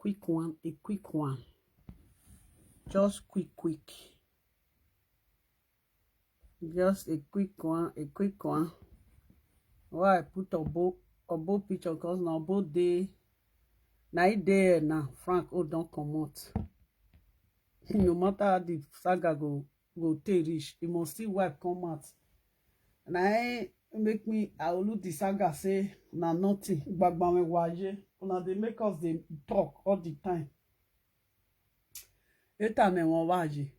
quick one, a quick one. Just quick. Just a quick one. Why I put Obo picture because now both day. Now it there now. Frank don't come out. No matter how the saga go take reach, it must still wipe come out. And I make me I will look the saga say na nothing. Gbagbame waje. Una they make us they talk all the time. Eta ne won waje.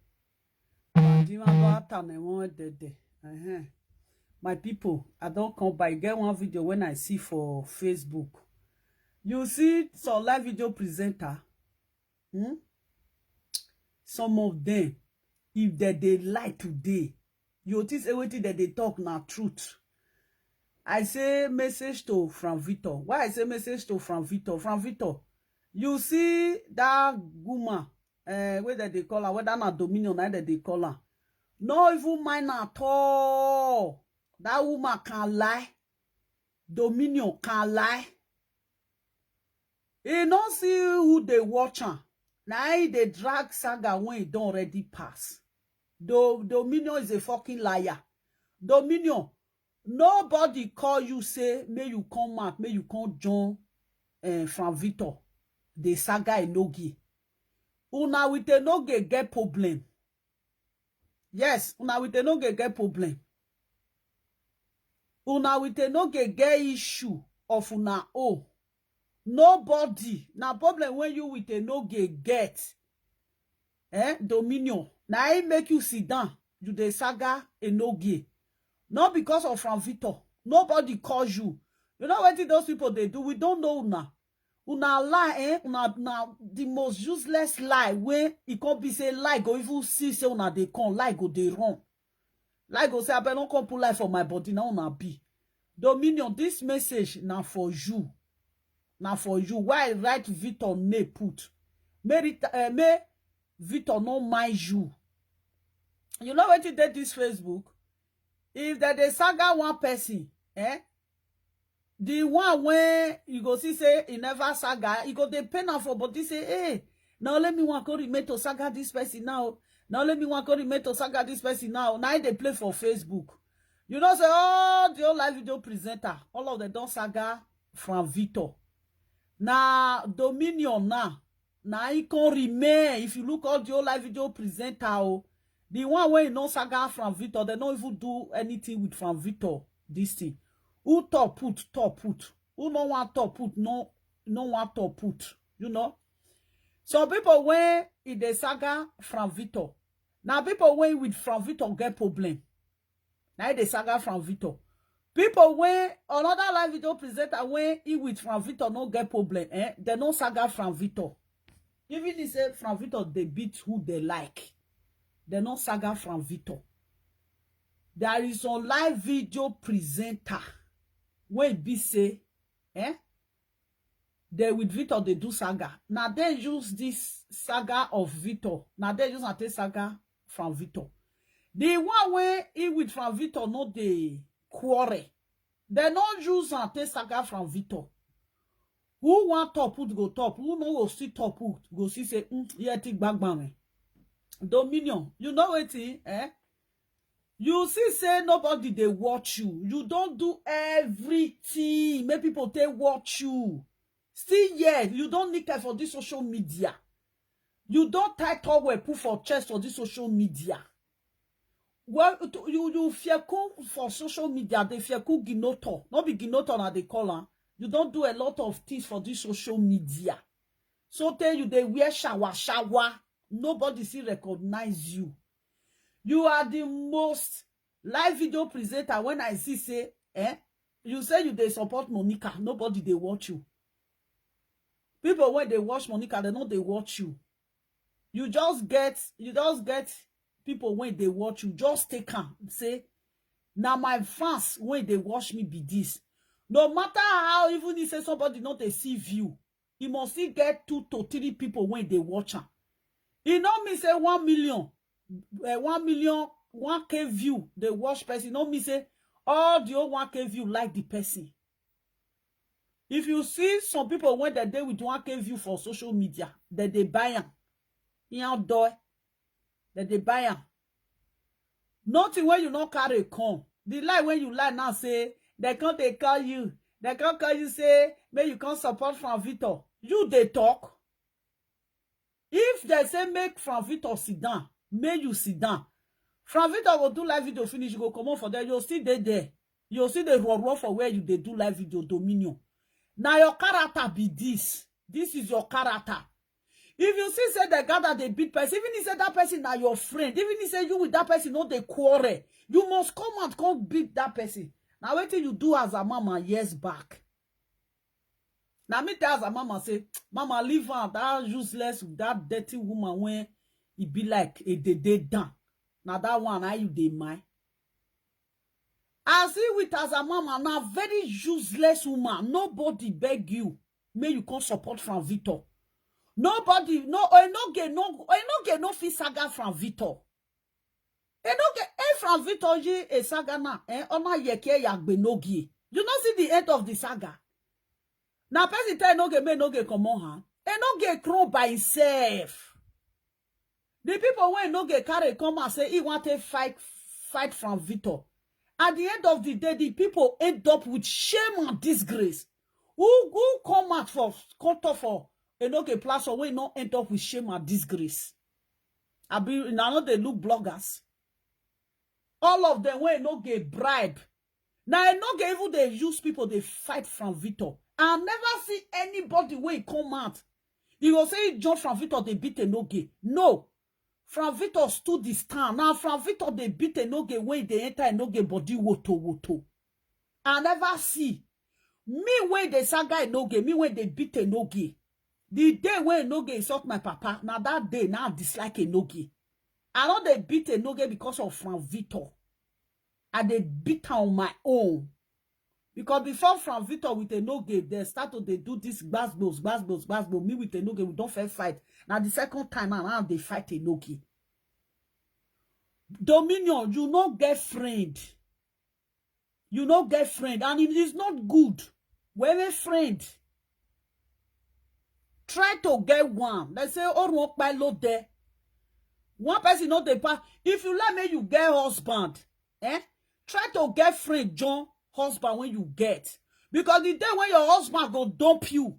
My people, I don't come by. Get one video when I see for Facebook. You see some live video presenter. Some of them, if they lie today, you think everything that they talk now truth. I say message to Frank Victor. Why I say message to Frank Victor? Frank Victor, you see that woman, whether they call her, whether not Dominion, either they call her. No even mind at all. That woman can lie. Dominion can lie. You don't see who they watch her. Now they drag saga when it don't already pass. Dominion is a fucking liar. Dominion, nobody call you say, may you come out, may you come join Frank Victor. The saga enogi. Una with enoge get problem. Yes, una with enoge get problem. Una with enoge get issue of una own. Nobody. Now problem when you with enoge get Dominion. Now I make you sit down. You the saga enoge. Not because of Frank Victor. Nobody calls you. You know what those people they do? We don't know now. Una lie, una the most useless lie where it can't be say lie go even see say una they come lie go they wrong. Lie go say I better not come put lie for my body now una be. Dominion, this message now for you. Now for you. Why I write Victor ne put? May Victor no mind you. You know what you did this Facebook? If that they saga one person, the one where you go see say he never saga, you go they pen off for body say, hey, now let me want to remake to saga this person now. Now let me want to remake to saga this person now. Now they play for Facebook. You know say all the old live video presenter, all of them don't saga from Victor. Now Dominion now he can remain. If you look all the old live video presenter, the one where you know saga from Victor, they don't even do anything with Frank Victor. This thing. Who top put? Who no want top put? No want top put. You know? Some people when in the saga Frank Victor. Now people when with Frank Victor get problem. Now the saga Frank Victor. People when another live video presenter when he with Frank Victor no get problem. They no saga Frank Victor. Even if say Frank Victor they beat who they like. They no saga Frank Victor. There is a live video presenter where be say, they with Victor they do saga. Now they use this saga of Victor. Now they use a saga from Victor. The one where he with Frank Victor not the quarry. They not use a saga from Victor. Who want top put go top? Who no go see top put go see say yeah take back man. Dominion, you know what You see say nobody they watch you. You don't do everything. Make people they watch you. Still yet, you don't need care for this social media. You don't title where put for chest for this social media. Well, you fear for social media, they fear ginoto. Not be ginoto na they call her. You don't do a lot of things for this social media. So tell you they wear shower. Nobody still recognize you. You are the most live video presenter when I see say, you say you they support Monica. Nobody they watch you. People when they watch Monica, they know they watch you. You just get people when they watch you. Just take them. Say, now my fans when they watch me be this. No matter how, even if say somebody not they see view, you must still get 2 to 3 people when they watch her. You know me say 1 million. 1 million 1K view they watch person. No me say all the old 1K view like the person. If you see some people when they with 1K view for social media, that they buy them. That they buy them. Nothing when you not carry come. The lie when you lie now say, they can't they call you. They can't call you say, may you can't support Frank Victor. You they talk. If they say make Frank Victor sit down, may you sit down. Frank Victor will do live video finish, you go come on for that. You'll see they there. You'll see the raw for where you they do live video Dominion. Now your character be this. This is your character. If you see say the guy that they beat person, even if say that person now your friend, even if say you with that person know they quarrel, you must come and come beat that person. Now wait till you do as a mama years back. Now me tell as a mama say, mama leave her that useless, that dirty woman when it be like a day down. Now that one are you dey mind? As if with as a mama, now very useless woman. Nobody beg you. May you come support Frank Victor. Nobody, no get no fee saga Frank Victor. Frank Victor je a saga na. Ona yeke yagbe nogie. You not see the end of the saga. Now person tell no get me no get come on ha. No get crow by himself. The people when no get carry come and say he want to fight Frank Victor. At the end of the day, the people end up with shame and disgrace. Who come out for counter for a place where not end up with shame and disgrace? I know they look bloggers. All of them when not get bribe. Now I not get even they use people they fight Frank Victor. I never see anybody when come out. You will say John Frank Victor they beat Enoge. No. Frank Victor stood this time. Now Frank Victor they beat Enoge when they enter Enoge body woto. I never see. Me when they saga Enoge, me when they beat Enoge. The day when Enoge insult my papa, now that day now I dislike Enoge. I know they beat Enoge because of Frank Victor. And they beat her on my own. Because before Frank Victor with Enoge, they started to do this basbos. Me with Enoge, we don't fair fight. Now the second time now they fight Enoge. Dominion, you no get friend. You no get friend. And it is not good. When a friend try to get one. They say, oh, walk by load there. One person not the part. If you let me, you get husband. Try to get friend, John, husband when you get. Because the day when your husband go dump you,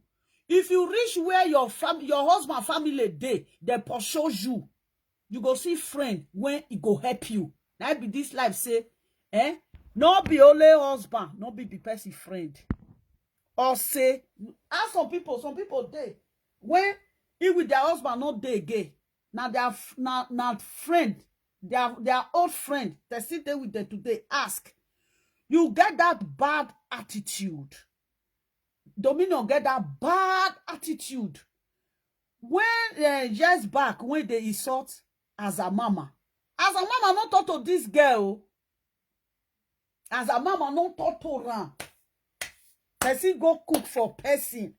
if you reach where your husband family day, they pursue you. You go see friend when it go help you. Now be this life say, no be only husband, no be the person friend. Or say, ask some people they when if with their husband not they gay. Now they are not friend, they are old friend. They sit there with them today. Ask, you get that bad attitude. Dominion get that bad attitude. When years back when they insult as a mama not talk to this girl. As a mama not talk to her. Person go cook for person.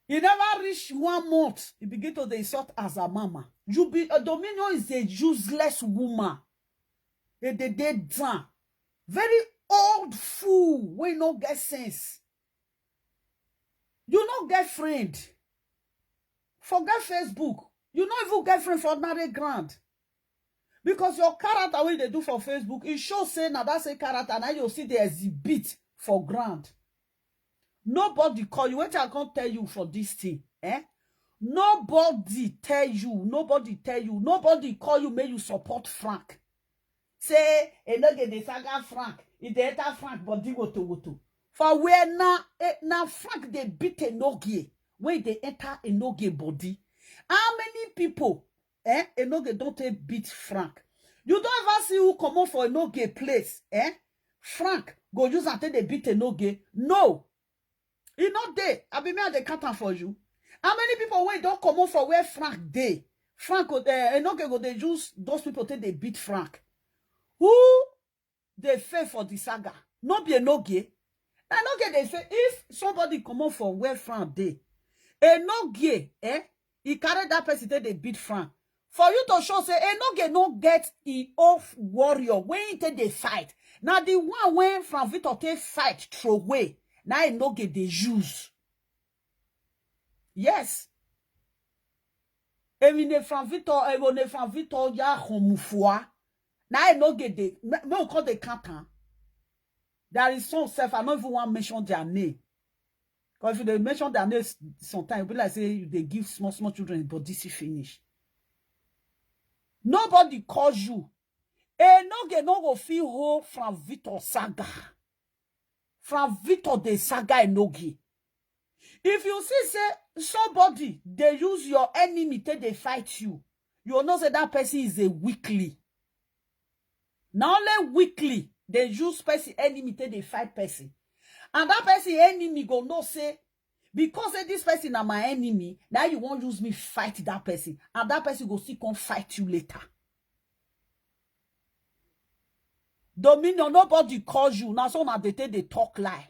You never reach 1 month. You begin to insult as a mama. Dominion is a useless woman. They down. Very old fool. We no get sense. You no get friend. Forget Facebook. You not even get friend for ordinary ground. Because your character when they do for Facebook, it shows say now that's a character. Now you see the exhibit for ground. Nobody call you. What I can't tell you for this thing, Nobody tell you. Nobody call you. May you support Frank. Say, no get the saga Frank. If they enter Frank, body woto. For where now Frank they beat Enoge when they enter Enoge body. How many people, Enoge don't beat Frank? You don't ever see who come up for Enoge place, Frank go use until they beat Enoge. No. He not there. I be me at the counter for you. How many people when don't come up for where Frank dey? Frank go there. Enoge go they use those people till they beat Frank. Who they fail for the saga? Not be Enoge. Enoge they say if somebody come up for where Frank dey, Enoge, he carry that person till they beat Frank. For you to show say Enoge no get he off warrior when he take they fight. Now the one when Frank Victor take fight throw away. Now I no get the use. Yes. Emine from Victor ya homufua. Now I no get the no call the canton. There is some self, I don't even want to mention their name. Because if they mention their name sometimes, it'll be like say they give small children, but this is finished. Nobody calls you. And no go feel whole from Victor Saga. From Victor the Saga Enogi. If you see say somebody, they use your enemy till they fight you, you will know say that person is a weakly. Not only weakly, they use person enemy till they fight person. And that person enemy go no say, because this person are my enemy, now you won't use me fight that person. And that person go still come fight you later. Dominion, nobody calls you. Now so now they talk lie.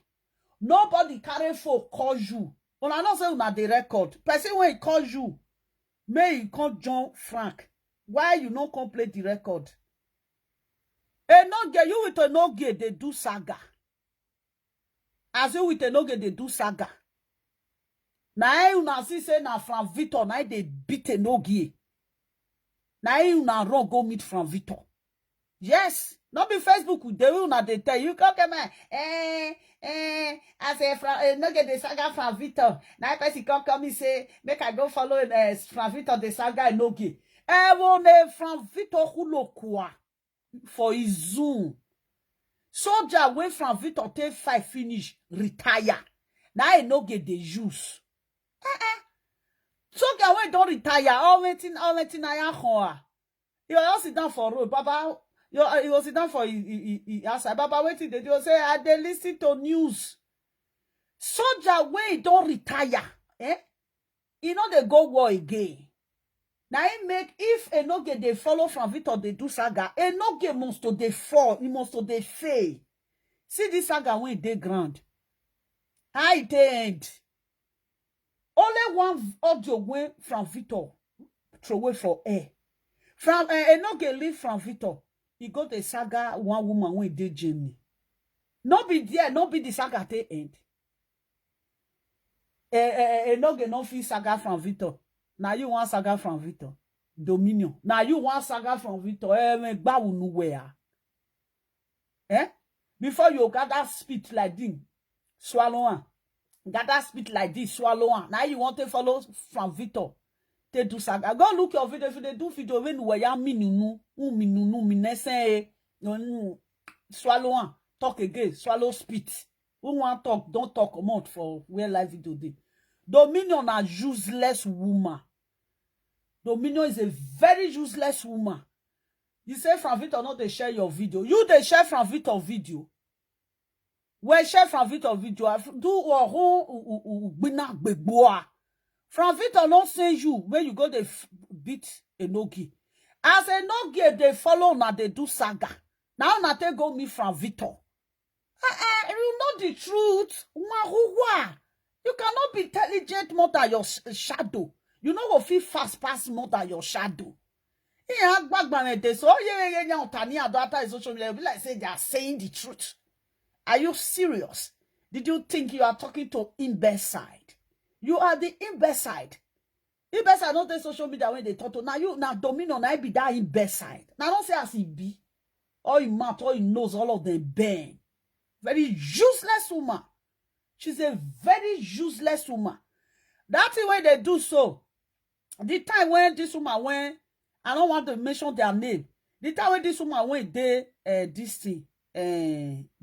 Nobody carry for calls you. When I not say una the record. Person when he calls you, may he call John Frank. Why you not complete the record? And not get you with a no get they do saga. As you with a no get they do saga. Now you na see say na from Victor now they beat a no get. Now you na run go meet from Victor. Yes. Not be Facebook, they will not tell you, come on, I say, no get the saga from Victor. Now, person come say, make I go follow from Victor the saga no get. Won't from Victor Hulokua for his Zoom. Soldier wait from Victor take 5 finish, retire. Now I no get the use. Soldier wait don't retire, all waiting, I am. You all sit down for road, Baba. He was down for outside. Baba waiting. They do say, I they listen to news. Soldier way don't retire. You know they go war again. Now it make if a no get they follow from Victor they do saga. A no get must to they fall. He must to they fail. See this saga when they ground. How it end. Only one audio went from Victor throw away for air. From a no get leave from Victor. He got a saga one woman when he did Germany. No be there, no be the saga at end. No get no fee saga from Victor. Now you want saga from Victor. Dominion. Now you want saga from Victor. Before you gather spit like this, swallow one. Gather spit like this, swallow one. Now you want to follow from Victor. They do saga. Go look your video. If they do video, when you are minunu, minese, swallow one, talk again, swallow spit. Who want talk, don't talk amount for where live video day. Dominion a useless woman. Dominion is a very useless woman. You say from Victor not they share your video. You they share from Victor video. Where share from Victor video. Do or who bina beboa. From Victor not say you when you go they beat a nogi. As a nogi they follow now they do saga. Now na they go me from Victor. You know the truth. You cannot be intelligent more than your shadow. You know go feel fast pass more than your shadow. So social media be like say they are saying the truth. Are you serious? Did you think you are talking to imbecile? You are the imbecile. Imbecile not the social media when they talk to now. You now Dominion I be that imbecile. Now don't say as he be. All he mouth, all he knows, all of them burn. Very useless woman. She's a very useless woman. That's the way they do so. The time when this woman went, I don't want to mention their name. The time when this woman went there, this thing,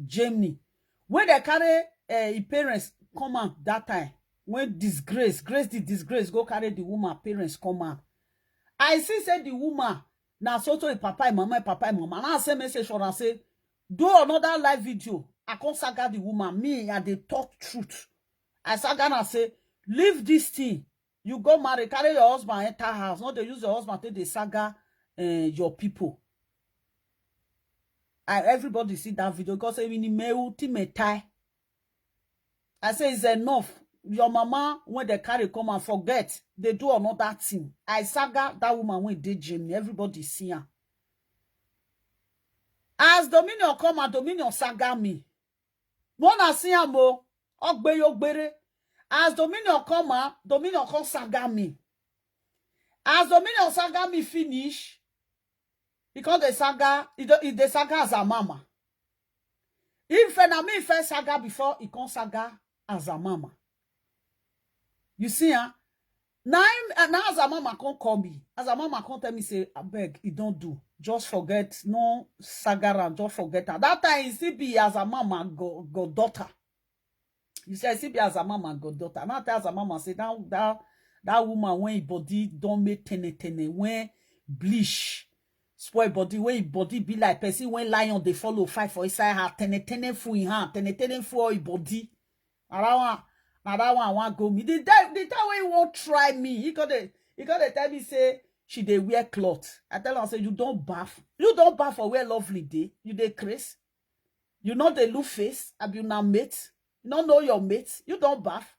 Germany, when they carry his parents come out that time, when Grace the disgrace, go carry the woman parents come out. I see say the woman now so to papa and mama. And I say message for her say, do another live video. I can't saga the woman. Me and they talk truth. I saga and say, leave this thing. You go marry, carry your husband enter house. Not they use your husband to the saga your people. Everybody see that video because I say it's enough. Your mama, when they carry come and forget, they do another thing. I saga that woman when they Jimmy. Everybody see her. As Dominion come and Dominion saga me. Mona see her mo. Ogbeyogbere. As Dominion come out, Dominion come saga me. As Dominion saga me finish, because the saga as a mama. If na me first saga before, he come saga as a mama. You see, huh? Now as a mama can't call me. As a mama can't tell me, say, I beg, it don't do. Just forget, no saga and just forget her. That time, you see, be as a mama, go daughter. You say, see, be as a mama, go daughter. Now, as a mama, say, that woman, when her body don't make tene, when bleach, spoil body, when her body be like person, when lion, they follow fight for inside her, tene full in her, tene full her body. Now that one want go me. The time when he won't try me, he gotta tell me, say, she dey wear cloth. I tell her, say, you don't bath. You don't bath for wear lovely day. You dey Chris. You know the look face. Have you now mate? You don't know your mates. You don't bath.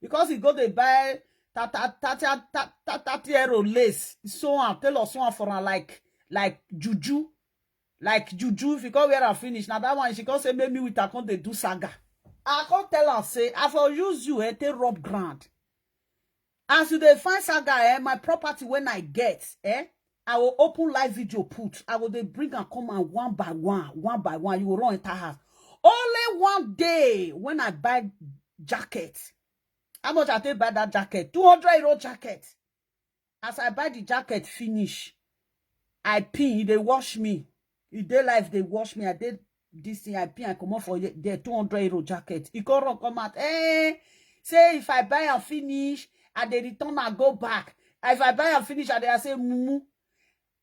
Because he go to buy 30 euro lace. So on, tell us one for her like juju. Like juju. If you go wear and finish. Now that one, she can say, maybe we can't do saga. I can't tell her, say, I will use you and take rub ground. As you dey find saga, my property when I get, I will open live video put. I will they bring and come and one by one, you will run into house. Only one day when I buy jacket. How much I take buy that jacket? 200 euro jacket. As I buy the jacket finish, I pin, they wash me. In day life, they wash me. I did this thing, I pin, I come off for the 200 euro jacket. It come out, say if I buy and finish, and they return and go back. If I buy and finish, and they say, mumu.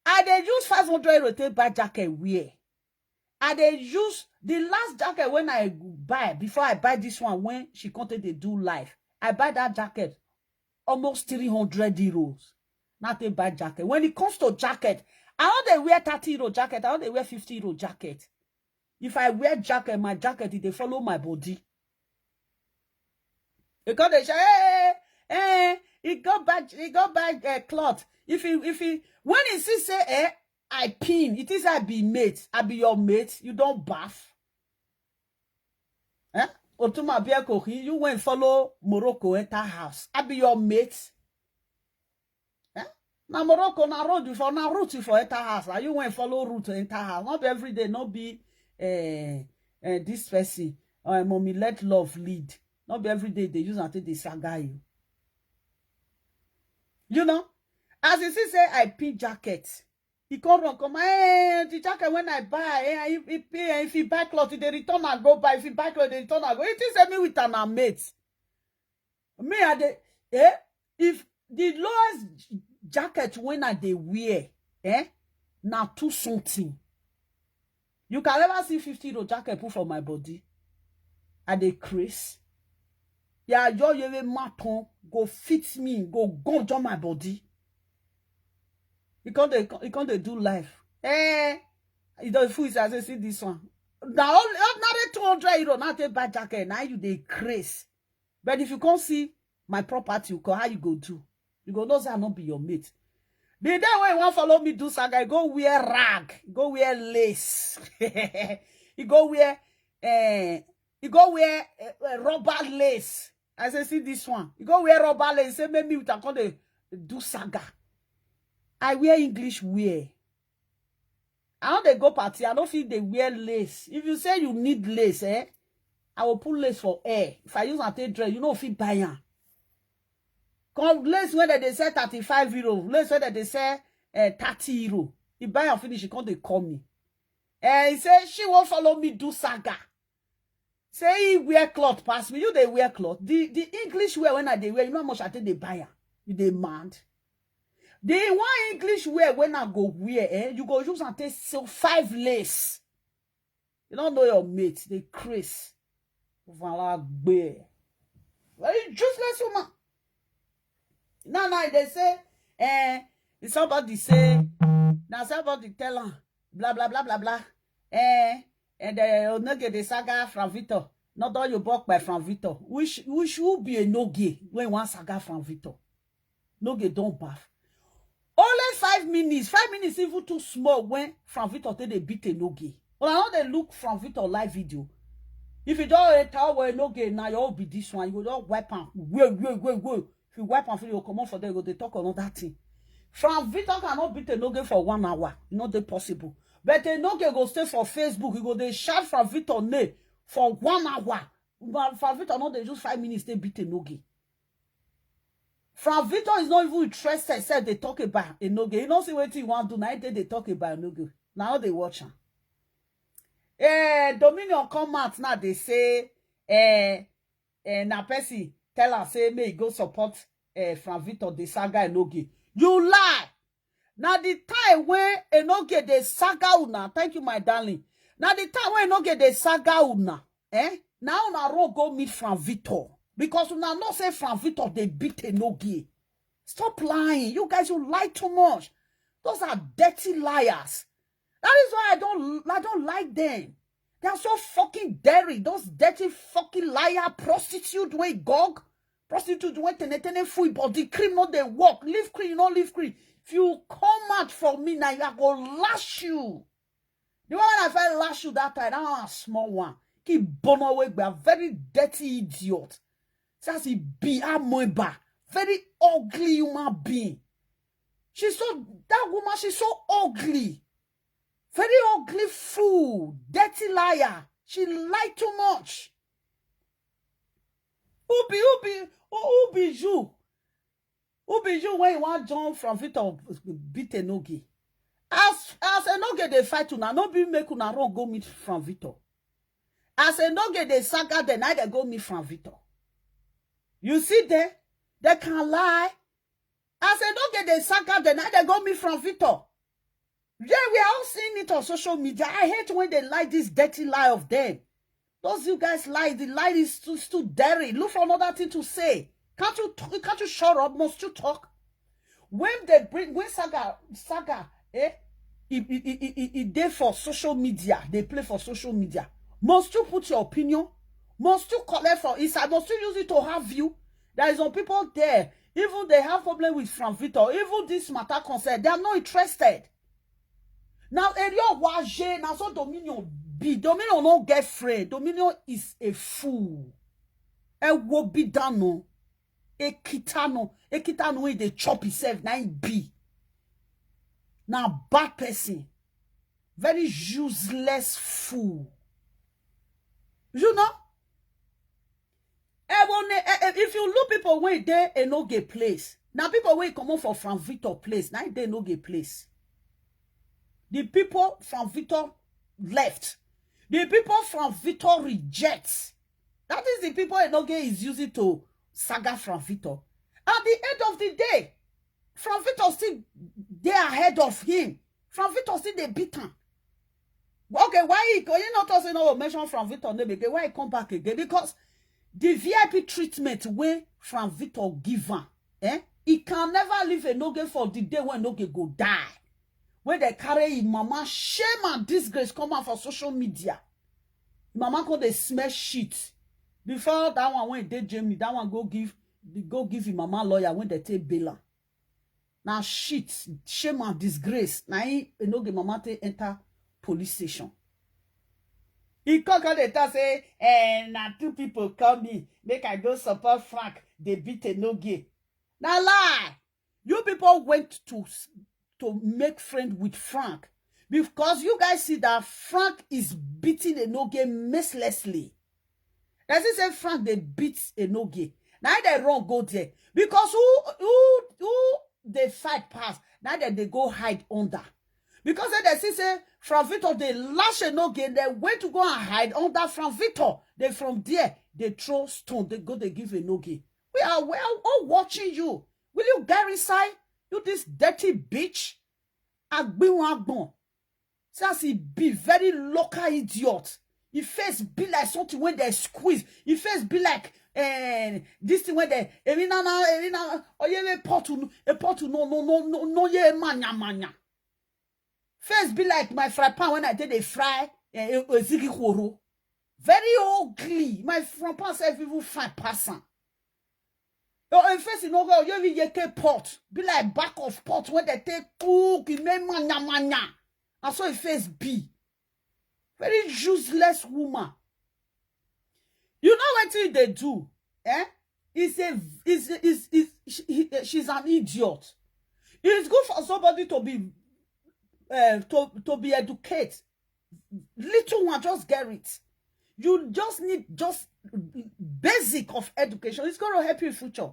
And they use 500 euro to buy jacket wear. And they use the last jacket when I buy, before I buy this one, when she wanted to do live, I buy that jacket almost 300 euros. Not they buy jacket. When it comes to jacket, I don't they wear 30 euro jacket, I don't they wear 50 euro jacket. If I wear jacket, my jacket, they follow my body. Because they say, he go back cloth. If he, when he say, I pin, it is I be mate, I be your mate, you don't bath. Otuma Biakohi, you went follow Morocco enter house. I be your mate. Now Morocco na road you for now route you for enter house. You went follow route to enter house. Not every day, not be this person. Mommy let love lead. Not be every day they use until they saga you. You know, as you see, say I pin jacket. He come run, come, the jacket when I buy, if he buy cloth, they return and go buy. If he buy cloth, they return and go. It is me with an mate. Me and the, if the lowest jacket when I they wear, now two something. You can never see 50 euro jacket put for my body. And they crease. Yeah, your maton go fit me, go on my body. You can't do life. You don't fool as I see this one. Now not 200 euro, not a bad jacket. Now you they craze. But if you can't see my property, how you go do? You go, those are not be your mate. The day when you want follow me do saga, you go wear rag, you go wear lace, you go wear rubber lace. As I see this one, you go wear rubber lace. Say maybe we can do saga. I wear English wear. I don't they go party. I don't feel they wear lace. If you say you need lace, I will put lace for air. If I use a tape dress, you know if you buy it. Come lace whether they say 35 euro, lace whether they say 30 euro. You buy and finish, you can't they call me. He say she won't follow me do saga. Say he wear cloth pass me. You they wear cloth. The English wear when I they wear, you know how much I think they buy. You demand. The one English wear when I go wear, you go use and take so 5 lace. You don't know your mate, they craze. Voilà, bear. Very useless woman. Now they say, somebody say, now somebody tell her, blah blah blah blah blah. And they not get the saga from Victor. Not all you bought by from Victor. Which would be a no gay when one saga from Victor. No gay don't bath. Only 5 minutes. 5 minutes even too small when from Victor they beat a no gay. Well, I know they look from Victor live video. If you don't tell where no get now, you'll be this one. You will not wipe on. Go. If you wipe on, you come on for them. They talk another thing. From Victor cannot beat a no get for 1 hour. Not that possible. But a no get go stay for Facebook. You go they shout from Victor ne for 1 hour. But from Victor no they just 5 minutes they beat a no get. From Victor is not even interested. Said they talk about a no get. You don't see what you want to do. Now they talk about a no get. Now they watch her. Dominion come out now. They say, na Percy tell her say may go support from Victor the saga Enoge. You lie. Now the time when Enoge the saga una. Thank you, my darling. Now the time when Enoge the saga una. Now una ron go meet from Victor because una not say from Victor they beat Enoge. Stop lying. You guys, you lie too much. Those are dirty liars. That is why I don't like them. They are so fucking dirty. Those dirty fucking liar prostitute way gog. Prostitute way tenetene free body cream not they walk. Leave cream, not leave cream. If you come out from me now, you are gonna lash you. The one I felt lash you that time, that one a small one. Keep bono away by a very dirty idiot. Says he be a moeba. Very ugly human being. That woman, she's so ugly. Very ugly fool, dirty liar. She lied too much. Who be you? Who be you when you want John from Victor beat Enoge? As Enoge they fight una, no be make una run go meet from Victor. As Enoge they saga the night they go meet from Victor. You see there, they can lie. As Enoge they saga the night they go meet from Victor. Yeah, we are all seeing it on social media. I hate when they lie this dirty lie of them. Those you guys lie, the lie is too dirty. Look for another thing to say. Can't you shut up? Must you talk? When Saga, it there for social media. They play for social media. Must you put your opinion? Must you collect for inside? Must you use it to have view? There is some people there. Even they have problem with Frank Victor. Even this matter concern, they are not interested. Now, area waje, now so Dominion be. Dominion no get friend. Dominion is a fool. E wobi dano. E kitano when they chop himself, now he be. Now, bad person. Very useless fool. You know? If you look people when they no get place. Now, people when come on for Frank Victor place, now they no get place. The people from Victor left. The people from Victor rejects. That is the people Enoge is using to saga from Victor. At the end of the day, from Victor still they are ahead of him. From Victor still they beat him. Okay, why he not also know mention from Victor name again? Why he come back again? Because the VIP treatment way from Victor given, he can never leave Enoge for the day when Enoge go die. When they carry him, mama shame and disgrace come out for social media. Mama call they smell shit. Before that one when they Jamie, that one go give him mama lawyer when they take bail. Now shit, shame and disgrace. Now he no get mama to enter police station. He come they say, now 2 people come me, make I go support Frank. They beat Enoge. Now lie. You people went to make friend with Frank because you guys see that Frank is beating Enoge mercilessly. As he said, Frank they beat Enoge. Now they wrong go there because who they fight past now that they go hide under because they say Frank Victor they lash Enoge. They went to go and hide under Frank Victor. They from there they throw stone. They give Enoge. We are all watching you. Will you Gary side? You this dirty bitch. Agbon. Says he be very local idiot. His face be like something when they squeeze. His face be like this thing when they no ye manya. Face be like my fry pan when I did a fry ziki horo. Very ugly. My fry pan self even fine person. In face, you know, you get pot. Be like back of pot when they take cook, you make manya. And so it face be. Very useless woman. You know what they do? Eh? She's an idiot. It's good for somebody to be educated. Little one, just get it. You just need just basic of education. It's going to help you in future.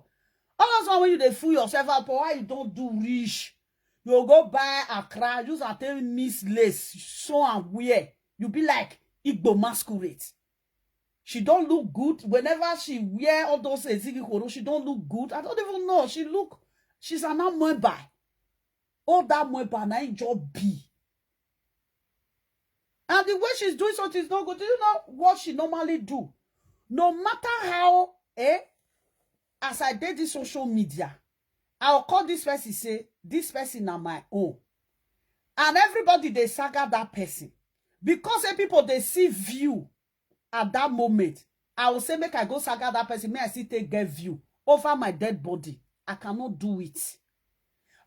All those when you fool yourself out, why you don't do rich? You go buy a crown, use a tell Miss Lace, so and wear. You be like Igbo masquerade. She don't look good. Whenever she wear all those ezigi koro, she don't look good. I don't even know. She's an amweba. All that mweba na job be. And the way she's doing something is not good. Do you know what she normally do? No matter how, as I did this social media, I'll call this person, say, this person are my own. And everybody, they saga that person. Because people, they see view at that moment. I will say, make I go saga that person. May I still get view over my dead body. I cannot do it.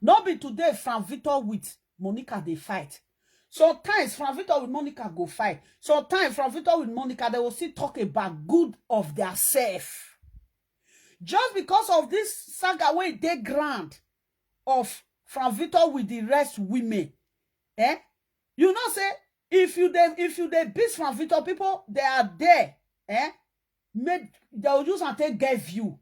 Not be today, Frank Victor with Monica, they fight. Sometimes Frank Victor with Monica go fight. Sometimes Frank Victor with Monica, they will still talk about good of their self. Just because of this saga where they grant of Frank Victor with the rest women, you know, say if you they beat Frank Victor, people they are there, they will use and take get view.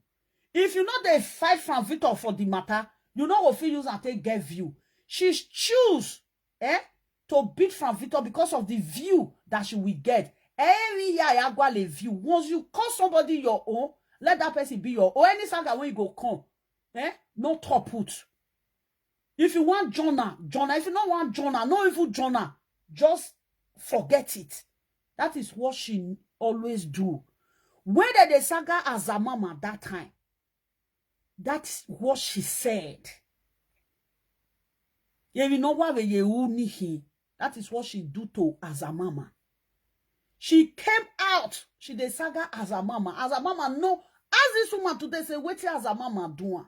If you know they fight Frank Victor for the matter, you know what use and take get view. She choose, to beat Frank Victor because of the view that she will get. Every year I go le view. Once you call somebody your own, let that person be your own. Any saga when you go come, no top put. If you want Jonah. If you don't want Jonah, no even Jonah, just forget it. That is what she always do. When the saga Azamama that time, that's what she said. You know why that is what she do to Azamama. She came out. She the saga Azamama. Azamama no. As this woman today say, what is Azamama doing?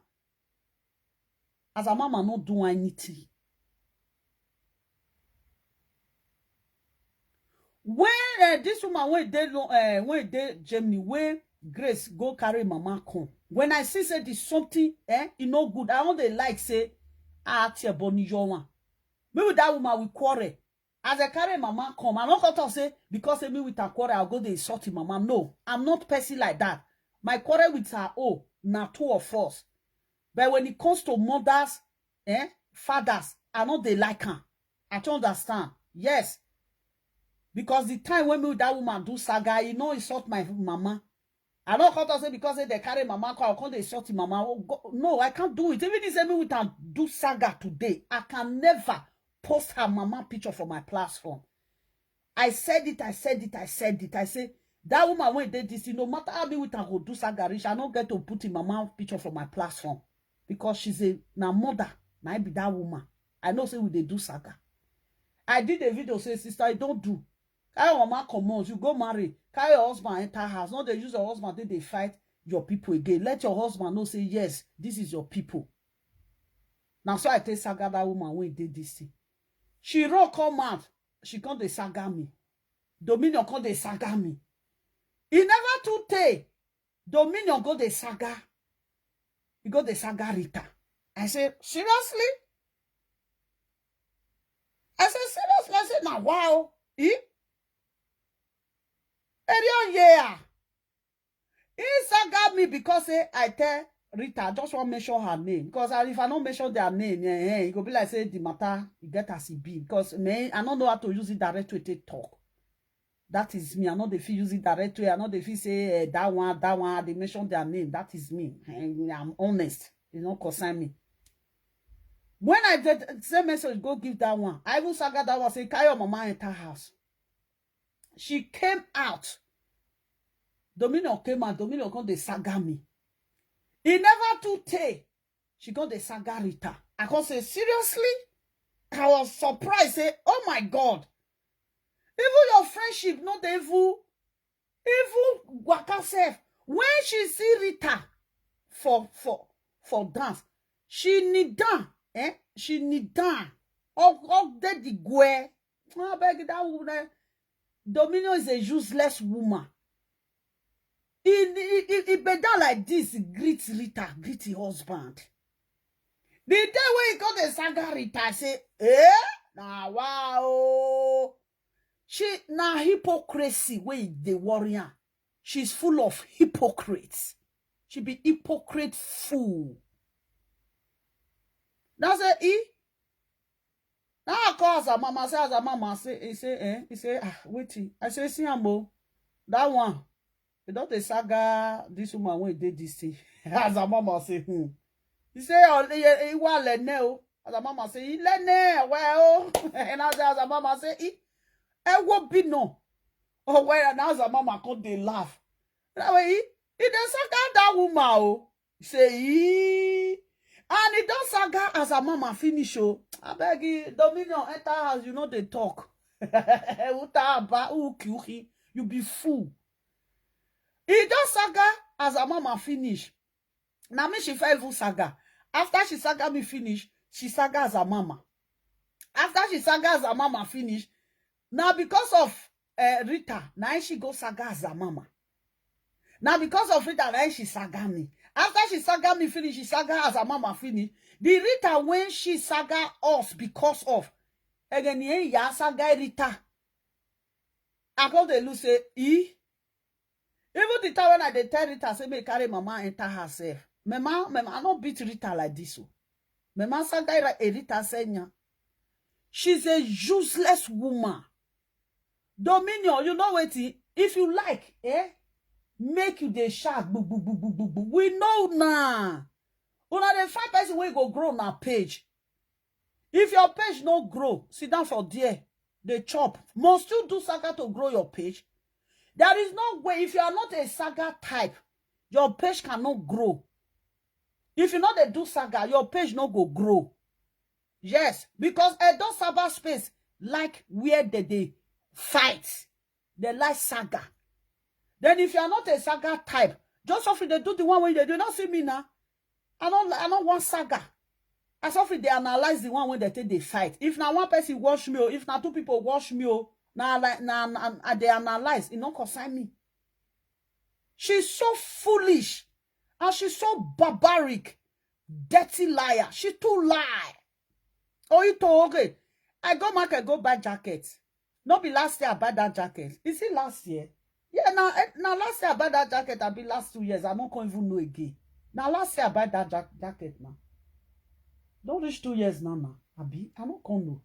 Azamama not doing anything. When this woman when they Germany, where Grace go carry mama come. When I see say this something, it no good. I want they like say, tia boni jowa. Maybe that woman will quarrel. As I carry mama come, I'm not going to say because me with her quarrel, I'll go to insult mama. No, I'm not person like that. My quarrel with her, na two of us. But when it comes to mothers, fathers, I know they like her. I don't understand. Yes. Because the time when me with that woman do saga, you know, insult my mama. I don't want to say because they carry mama, I can't insult mama. No, I can't do it. Even if me with her do saga today, I can never post her mama picture for my platform. I said it. I say, that woman when they this, no matter how me with her go do saga rich, I don't get to put in mama picture for my platform. Because she's a mother. Now I be that woman. I know say we they do saga. I did a video say, sister, I don't do. Carry your mama commands, you go marry. Carry your husband enter house. Not they use your husband, they fight your people again. Let your husband know say, yes, this is your people. Now so I tell saga that woman when did this thing. She run come out. She can't de saga me. Dominion can't de saga me. He never too take. Dominion go de saga. He go de saga Rita. I say, seriously? I said, seriously? I said, now wow. Yeah. He saga me because I tell Rita, I just want to mention her name. Because if I don't mention their name, it will be like say the matter, you get as it be. Because I don't know how to use it directly to talk. That is me. I know if you use it directly. I know if you say that one, they mention their name. That is me. I'm honest. You don't concern me. When I did same message, go give that one. I will saga that one, say, carry your mama enter house. She came out. Dominion came out. Dominion come de saga me. He never too take. She got the saga Rita. I can say, seriously? I was surprised. Say, oh my God. Even your friendship, not even waka self. When she see Rita for dance, she need down. She need down. Oh, that the gwe. I beg that woman. Dominion is a useless woman. He bend down like this, greet Rita, greet her husband. The day when he got the saga Rita, say, nah, wow. She na hypocrisy way the warrior. She's full of hypocrites. She be hypocrite fool. That's it. Now I call as a mama, say as a mama, he say, waiting. I say, see ambo, that one. You don't saga this woman when did this thing. As a mama say, He say, he want lene. As a mama say, he lene, well, and as a mama say, he won't be no. Oh, well, and as a mama come they laugh. That way, he don't saga that woman, oh. He say, and he don't saga as a mama finish, oh. I beg you, Dominion enter house, you know they talk. You be fool. He just saga as a mama finish. Now me she fell saga. After she saga me finish, she saga as a mama. After she saga as a mama finish, now because of Rita, now she go saga as a mama. Now because of Rita, now she saga me. After she saga me finish, she saga as a mama finish. The Rita when she saga us because of again ya saga Rita. I call the Lu say even the time when I tell Rita say me carry mama enter herself. Mama, I don't beat Rita like this. Mama saga Rita senya. She's a useless woman. Dominion, you know what? If you like, make you the shark. We know now. Una the 5 person wey go grow na page. If your page no grow, sit down for there. They chop. Must you do saga to grow your page? There is no way. If you are not a saga type, your page cannot grow. If you not a do saga, your page no go grow. Yes, because Edo Saba space like where they fight. They like saga. Then if you are not a saga type, just often they do the one way they do not see me now. I don't want saga. As often they analyze the one when they take the fight. If now one person watch me, or if now 2 people watch me, now they analyze, it don't concern me. She's so foolish. And she's so barbaric. Dirty liar. She too lie. Oh, you told okay. I go market, go buy jacket. Not be last year I buy that jacket. Is it last year? Yeah, now last year I buy that jacket. I be last 2 years. I don't even know again. Now last year I buy that jacket now. Don't reach 2 years now. I don't know.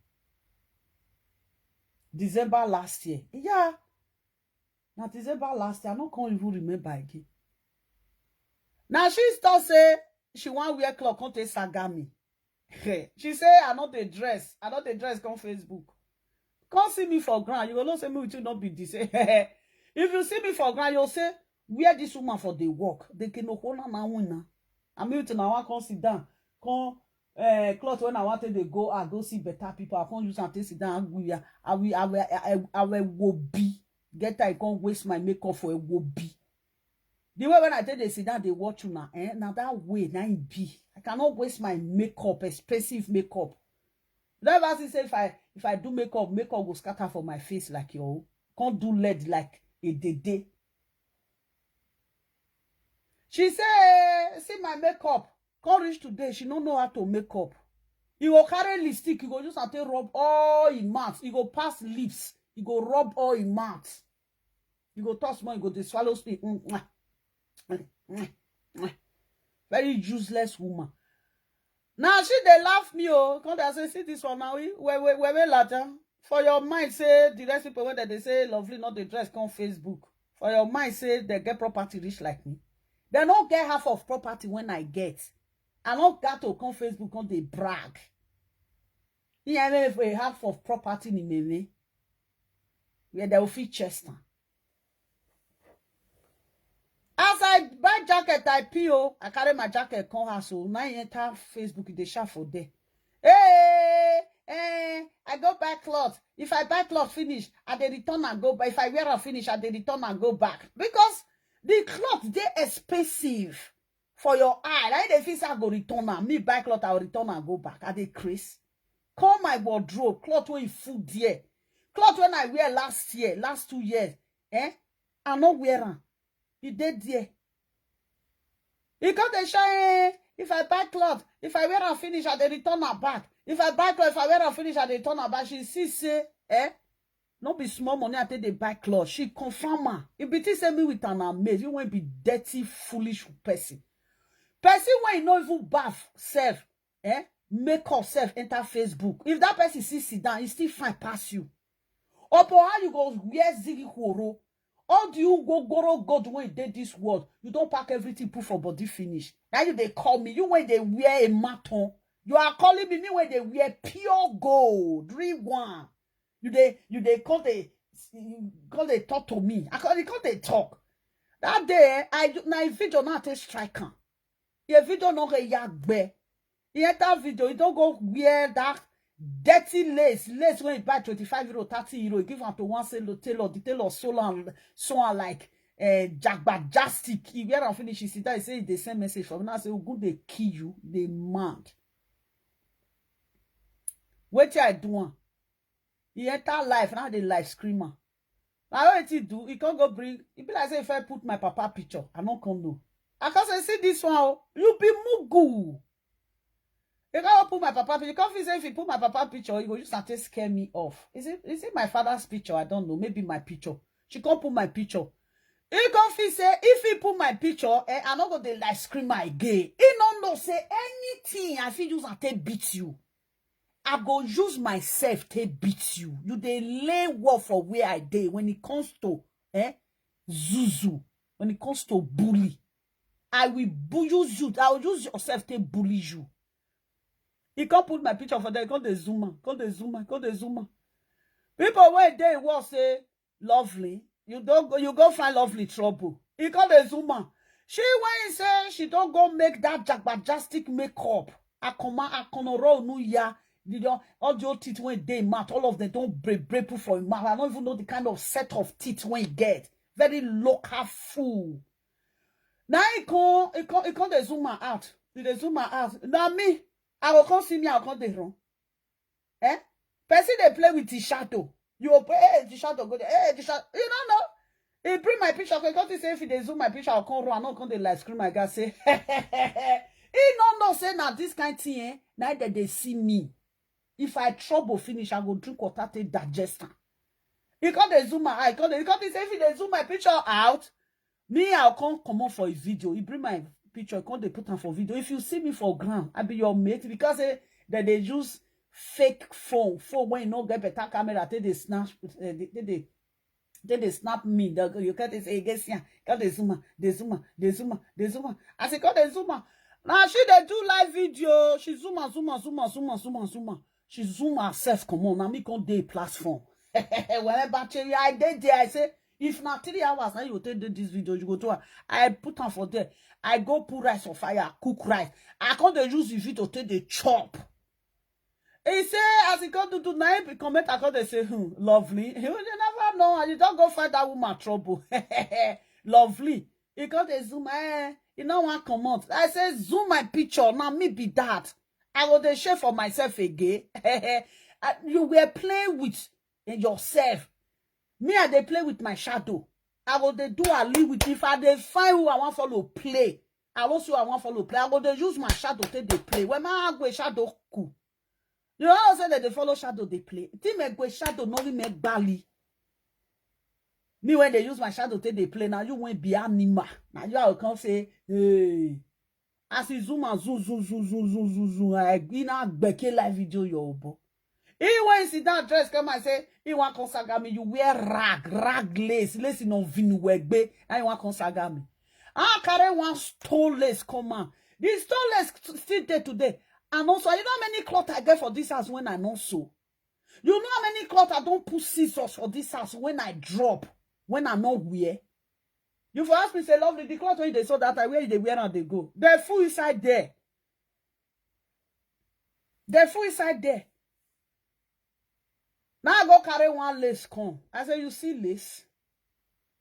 December last year. Yeah. Now December last year, I don't even remember again. Now she still say she want wear cloth come take saga me. She say I not the dress. I not the dress come Facebook. Come see me for ground. You will not say me with you not be this. If you see me for ground, you'll say where this woman for the work. They can no hold on now winner. I mean to now come sit down. Come cloth when I wanted to go, I go see better people. I can't use and take sit down. I will be. Get I can't waste my makeup for a will be. The way when I tell they sit down, they watch you now. Now that way, now it be. I cannot waste my makeup, expensive makeup. That person say if I do makeup will scatter for my face like yo. Can't do lead like a day. She say, see my makeup. Can't reach today. She don't know how to make up. You go carry lipstick. You go just have to rub all in mouth. You go pass lips. You go rub all in mouth. You go toss more. You go to swallow speak. Very useless woman. Now she they laugh me come they say see this one now we later for your mind say the rest people when they say lovely not the dress come Facebook for your mind say they get property rich like me they don't get half of property when I get I don't got to come Facebook on they brag yeah a half of property in me where they will fit Chester. As I buy jacket, I PO. I carry my jacket, come house. So now you enter Facebook, they share for there. I go buy clothes. If I buy clothes finish, I dey return and go back. If I wear a finish, I dey return and go back. Because the clothes, they expensive for your eye. Like the feel I go return and me buy clothes, I will return and go back. I dey crazy. Call my wardrobe, clothes when you food there. Clothes when I wear last 2 years. I not wear them. He did there. He got the shine. If I buy cloth, if I wear and finish, I return her back. If I buy cloth, if I wear and finish, I return her back. She see say, not be small money. I take the buy cloth. She confirm her. If it is me with an amaze, you won't be dirty, foolish person. Person when you know even bath self, make yourself enter Facebook. If that person sit down, he still fine pass you. Or how you go wear ziggy horo? How do you go God when you did this world? You don't pack everything, put for body finish. Now you they call me. You when they wear a maton. You are calling me when they wear pure gold. Real one. You they call they talk to me. I call they talk. That day, na video not a striker. Your video not a yagbe. In that video, you don't go wear that dirty lace when you buy 25 euro, 30 euro, you give them to one tailor, the tailor so like jagbajastic. You wear and finish, you see that, you say the same message from now, say, oh, good, they kill you, they mad. What I do? He enter life, now they life screamer. Now what he do? He can't go bring, it be like say if I put my papa picture, I don't come know. I can't say, see this one, you be mugu. You can't put my papa picture. You can't say if you put my papa picture, you go just start to scare me off. Is it my father's picture? I don't know. Maybe my picture. She can't put my picture. You can't say if he put my picture, I'm not gonna like scream my gay. He don't know say anything. I feel use and take beat you. I go use myself to beat you. You they lay word for where I dey when it comes to zuzu. When it comes to bully, I will use you. I will use yourself to bully you. He can't put my picture for there. He can't the zoomer. People when they will say lovely, you go find lovely trouble. He can't the zoomer. She when he say she don't go make that jagbajastic makeup. I roll new ya. All your teeth when they mat, all of them don't break for him. I don't even know the kind of set of teeth when you get. Very local fool. Now he can't the zoomer out. The zoomer out. Now me. I will come see me, I'll come wrong. Person they play with the shadow. You will the shadow go there. The shadow. You don't know. He bring my picture. Because he say if they zoom my picture, I'll come run. I don't come the live screen. My guy say, he don't know say now this kind of thing. Now that they see me, if I trouble finish, I go drink water to digest. He can't they zoom my eye. Because he say if they zoom my picture out, me I'll come on for a video. He bring my picture, can't they put on for video? If you see me for ground, I'll be your mate because that they use fake phone when you don't get better camera, they snap, they snap me. You can't say guess yeah, can't they zoom. I say can't they zoom. Now she they do live video. She zoom. She zoom herself. Come on, now me can't do platform. Whenever I did there, I say. If not 3 hours, now you take this video, you go to her. I put on for there. I go put rice on fire, cook rice. I can't use the video to take the chop. He say, as he come to do now, he comment, I can't say, lovely. You never know. You don't go find that woman trouble. Lovely. He can't zoom, you know what come out. I say, zoom my picture. Now me be that. I will share for myself again. You were playing with yourself. Me, they play with my shadow. I go they do a live with if I they find who I want follow play. I also I want follow play. I go they use my shadow till they play. When my go shadow cool. You know how say that they follow shadow they play. Team make go shadow no make bali. Me when they use my shadow till they play now you won't be anima. Now you will come say hey. As you zoom and zoom. I na beke live video your bo. He when you see that dress come and say, he want consagami, you wear rag lace in on vinu wegbe, and you want consagami. I carry one stone lace come on. This stone lace still there today. And also, you know how many cloth I get for this house when I not sew? You know how many cloth I don't put scissors for this house when I drop, when I not wear? You for ask me, say, lovely, the cloth when they saw that I wear, they wear and they go. They're full inside there. Now I go carry one lace come. I say, you see lace?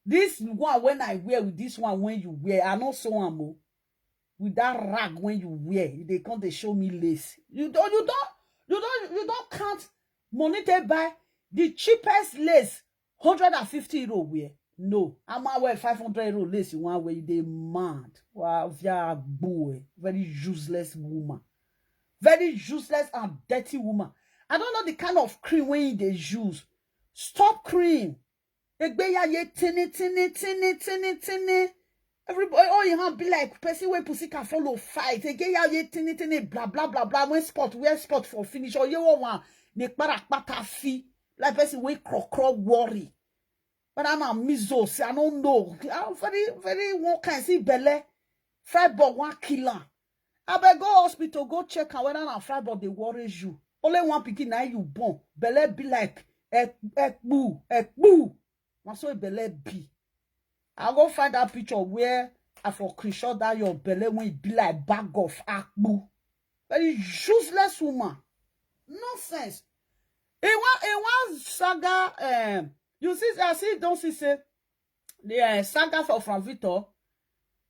This one when I wear with this one when you wear, I know so am with that rag when you wear, they come they show me lace. You don't count money to buy the cheapest lace 150 euro wear. No, I'm aware 500 euro less in one way. They mad. Wow, via boy, very useless woman, very useless and dirty woman. I don't know the kind of cream when they use. Stop cream. Egbeya ye tini. Everybody, oh, you have be like person when pussy can follow fight. Egbeya ye tini blah blah blah blah. When spot, where spot for finish or you want ne kpata fi like person we crow worry. But I'm a measles. I don't know. I'm very one can see belly. Freiburg one killer. I better go hospital, go check out whether na Freiburg they worries you. Only one pikin now you born. Belly be like boo. That's what belly be. I'll go find that picture where I for screenshot that your belly when it be like bag of akbu. Very useless woman. Nonsense. It was saga. You see, I see, don't see, say, the saga for Frank Victor,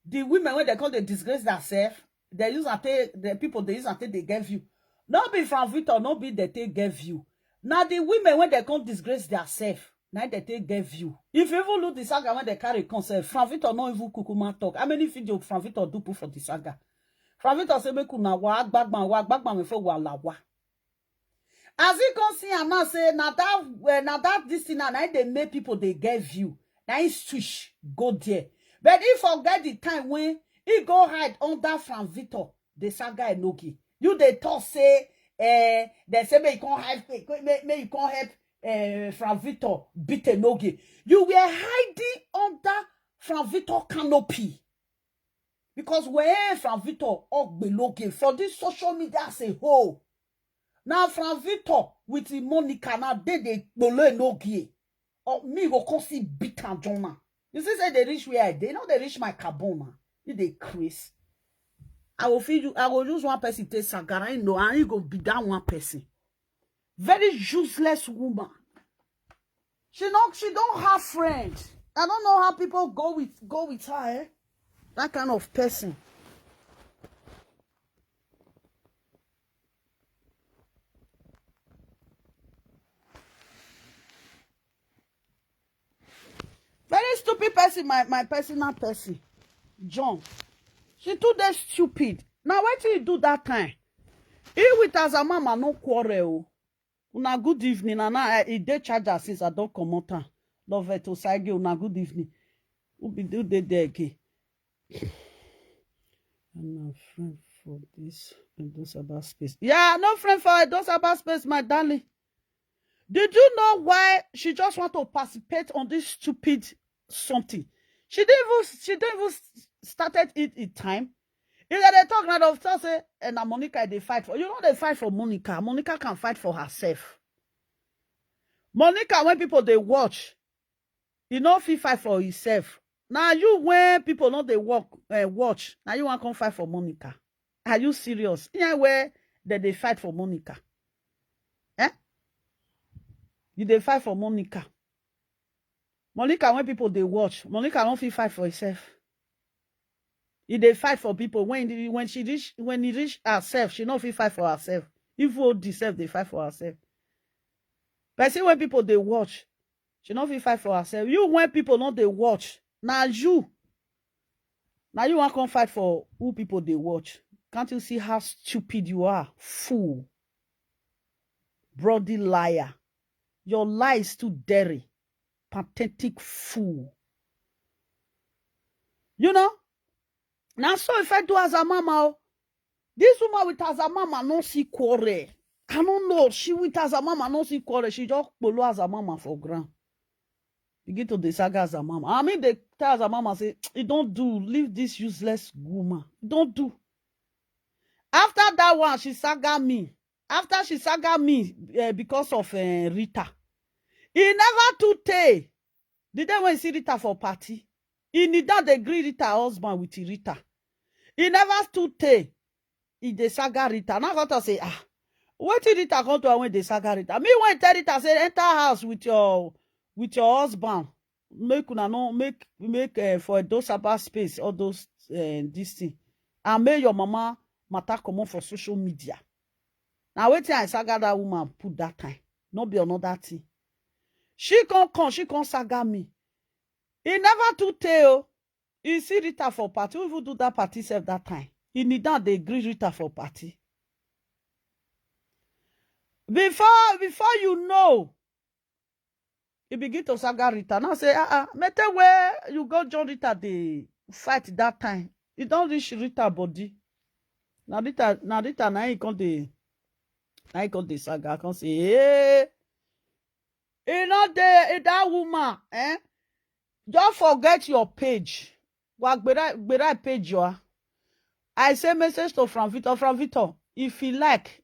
the women, when they call they disgrace themselves, they use and take, the people they use and take, they give you. Not be Frank Victor, not be they take give you. Now, the women, when they come disgrace themselves, now they take give you. If you even look the saga when they carry concept, Frank Victor not even kukuma talk. How many videos Frank Victor do put for the saga? Frank Victor say, me kuna wa bagman me for wa la wa. As you can see, I'm not saying now that this thing and they make people they give you. Now he switch, go there. But if forget the time when he go hide under Frank Victor, the saga Enogi. You they talk say they say me you can't help me you can't help Frank Victor beat Enogi. You were hiding under Frank Victor canopy. Because where Frank Victor og below for this social media as a whole. Now Frank Victor with the Monica now they bolo no gie. Or me go come see beat and Jonah. You see say they reach where they know they reach my carbona. You they Chris. I will feed you. I will use one person take sagara. You know, and you go be that one person. Very useless woman. She don't have friends. I don't know how people go with her. Eh? That kind of person. Very stupid person, my personal person. John. She too that stupid. Now what do you do that time? He with as a mama no quarrel. Una good evening. And now I dey charger since I don't come out. Love it to say una good evening. Who be do the day again? I'm not friend for this and those about space. Yeah, no friend for those about space, my darling. Did you know why she just want to participate on this stupid something? She didn't even started it in time. If they talk now of say and Monica they fight for. You know they fight for Monica. Monica can fight for herself. Monica, when people they watch, you know if he fight for himself. Now you when people know they watch, now you want to come fight for Monica. Are you serious? Yeah, where they fight for Monica. Eh? You they fight for Monica. Monica, when people they watch, Monica don't feel fight for herself. If they fight for people, when he reach herself, she don't feel fight for herself. If all deserve, they fight for herself. But see when people they watch, she don't feel fight for herself. You when people don't they watch, now you want to come fight for who people they watch. Can't you see how stupid you are? Fool. Bloody liar. Your lie is too dirty. Pathetic fool. You know? Now so if I do as a mama, this woman with as a mama no see quarrel. I don't know. She with as a mama no see quarrel. She just follow as a mama for ground. Begin to saga as a mama. I mean, they tell as a mama say, "You don't do. Leave this useless woman. Don't do." After that one, she saga me. After she saga me because of Rita. He never too tay. The day when he see Rita for party, he need not agree Rita husband with Rita. He never too tay. He de saga Rita. Now got to say, what did Rita come to when they saga Rita? Me when tell Rita say enter house with your husband. Make una no make for those about space all those this thing. And make your mama matter come on for social media. Now wait till I saga that woman put that time. Not be another thing. She can't saga me. He never too tell. He see Rita for party. Who even do that party self that time? He need that they agree Rita for party. Before you know, he begin to saga Rita. Now say, matter where you go join Rita, they fight that time. He don't reach Rita body. Now Rita, now he come the saga. I can say, hey, you know that woman, eh? Don't forget your page. What page you are? I say message to Frank Victor. If you like,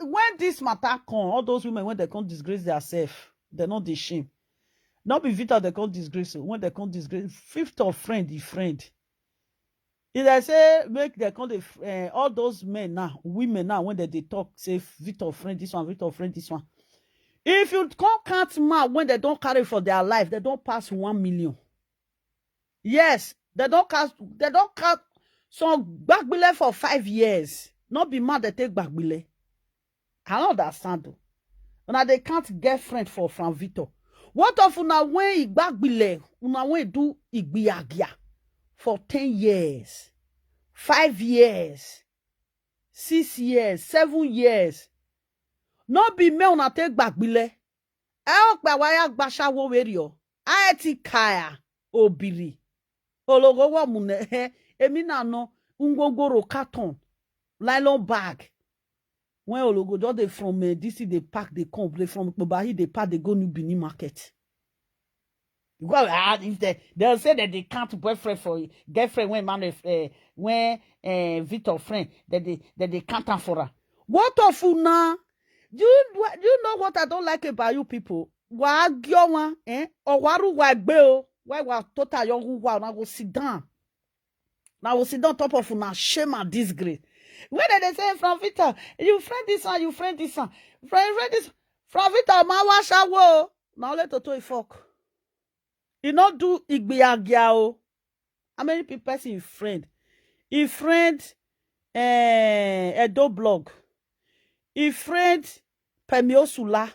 when this matter come, all those women when they can't disgrace themselves, they're not the shame. Not be Victor they can't disgrace. When they can't disgrace, fifth of friend, the friend. If they say make they can't all those men now, women now when they talk, say Victor friend this one, Victor friend this one. If you can't count man when they don't carry for their life, they don't pass 1 million. Yes, they don't count some backbile for 5 years. Not be mad they take backbile. I don't understand though. Now they can't get friend for Frank Victor. What of una when backbile, una when do igbiagia for 10 years, 5 years, 6 years, 7 years. Not be me una take backbile. E okpa waya gbashawo werio. Aeti kaya obiri. Ologo wa mune emi na no ngogoro carton nylon bag. When Ologo just they from DC they pack they come they from Bahi they pack they go New Benin market. Well, if they'll say that they can't boyfriend for girlfriend when man when Victor friend that they can't have for her. What of una? Do you know what I don't like about you people? Wa gyowa or waru wa gbeo. Why was total young wow now go sit down. Now go sit down top of una shame and disgrace. When they say from Victor, you friend this one, you friend this one. Friend this from Victor, ma wa shawo. Now let to fuck. You not do igbiagia o. How many people person friend? He friend Edo blog. He friend Pemiosula.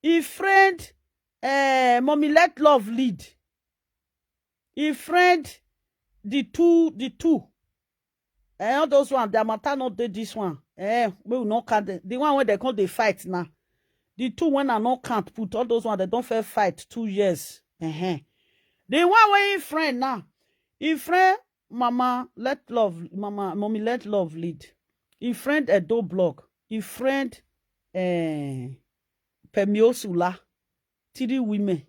He friend Mommy Let Love Lead. He friend the two. All those one, their matter not did this one. We will not count the one when they call the fight now. The two when I not can't put all those one they don't fair fight 2 years. The one when he friend now. He friend Mommy Let Love Lead. He friend Edo blog. He friend Pemiosula. 3 women.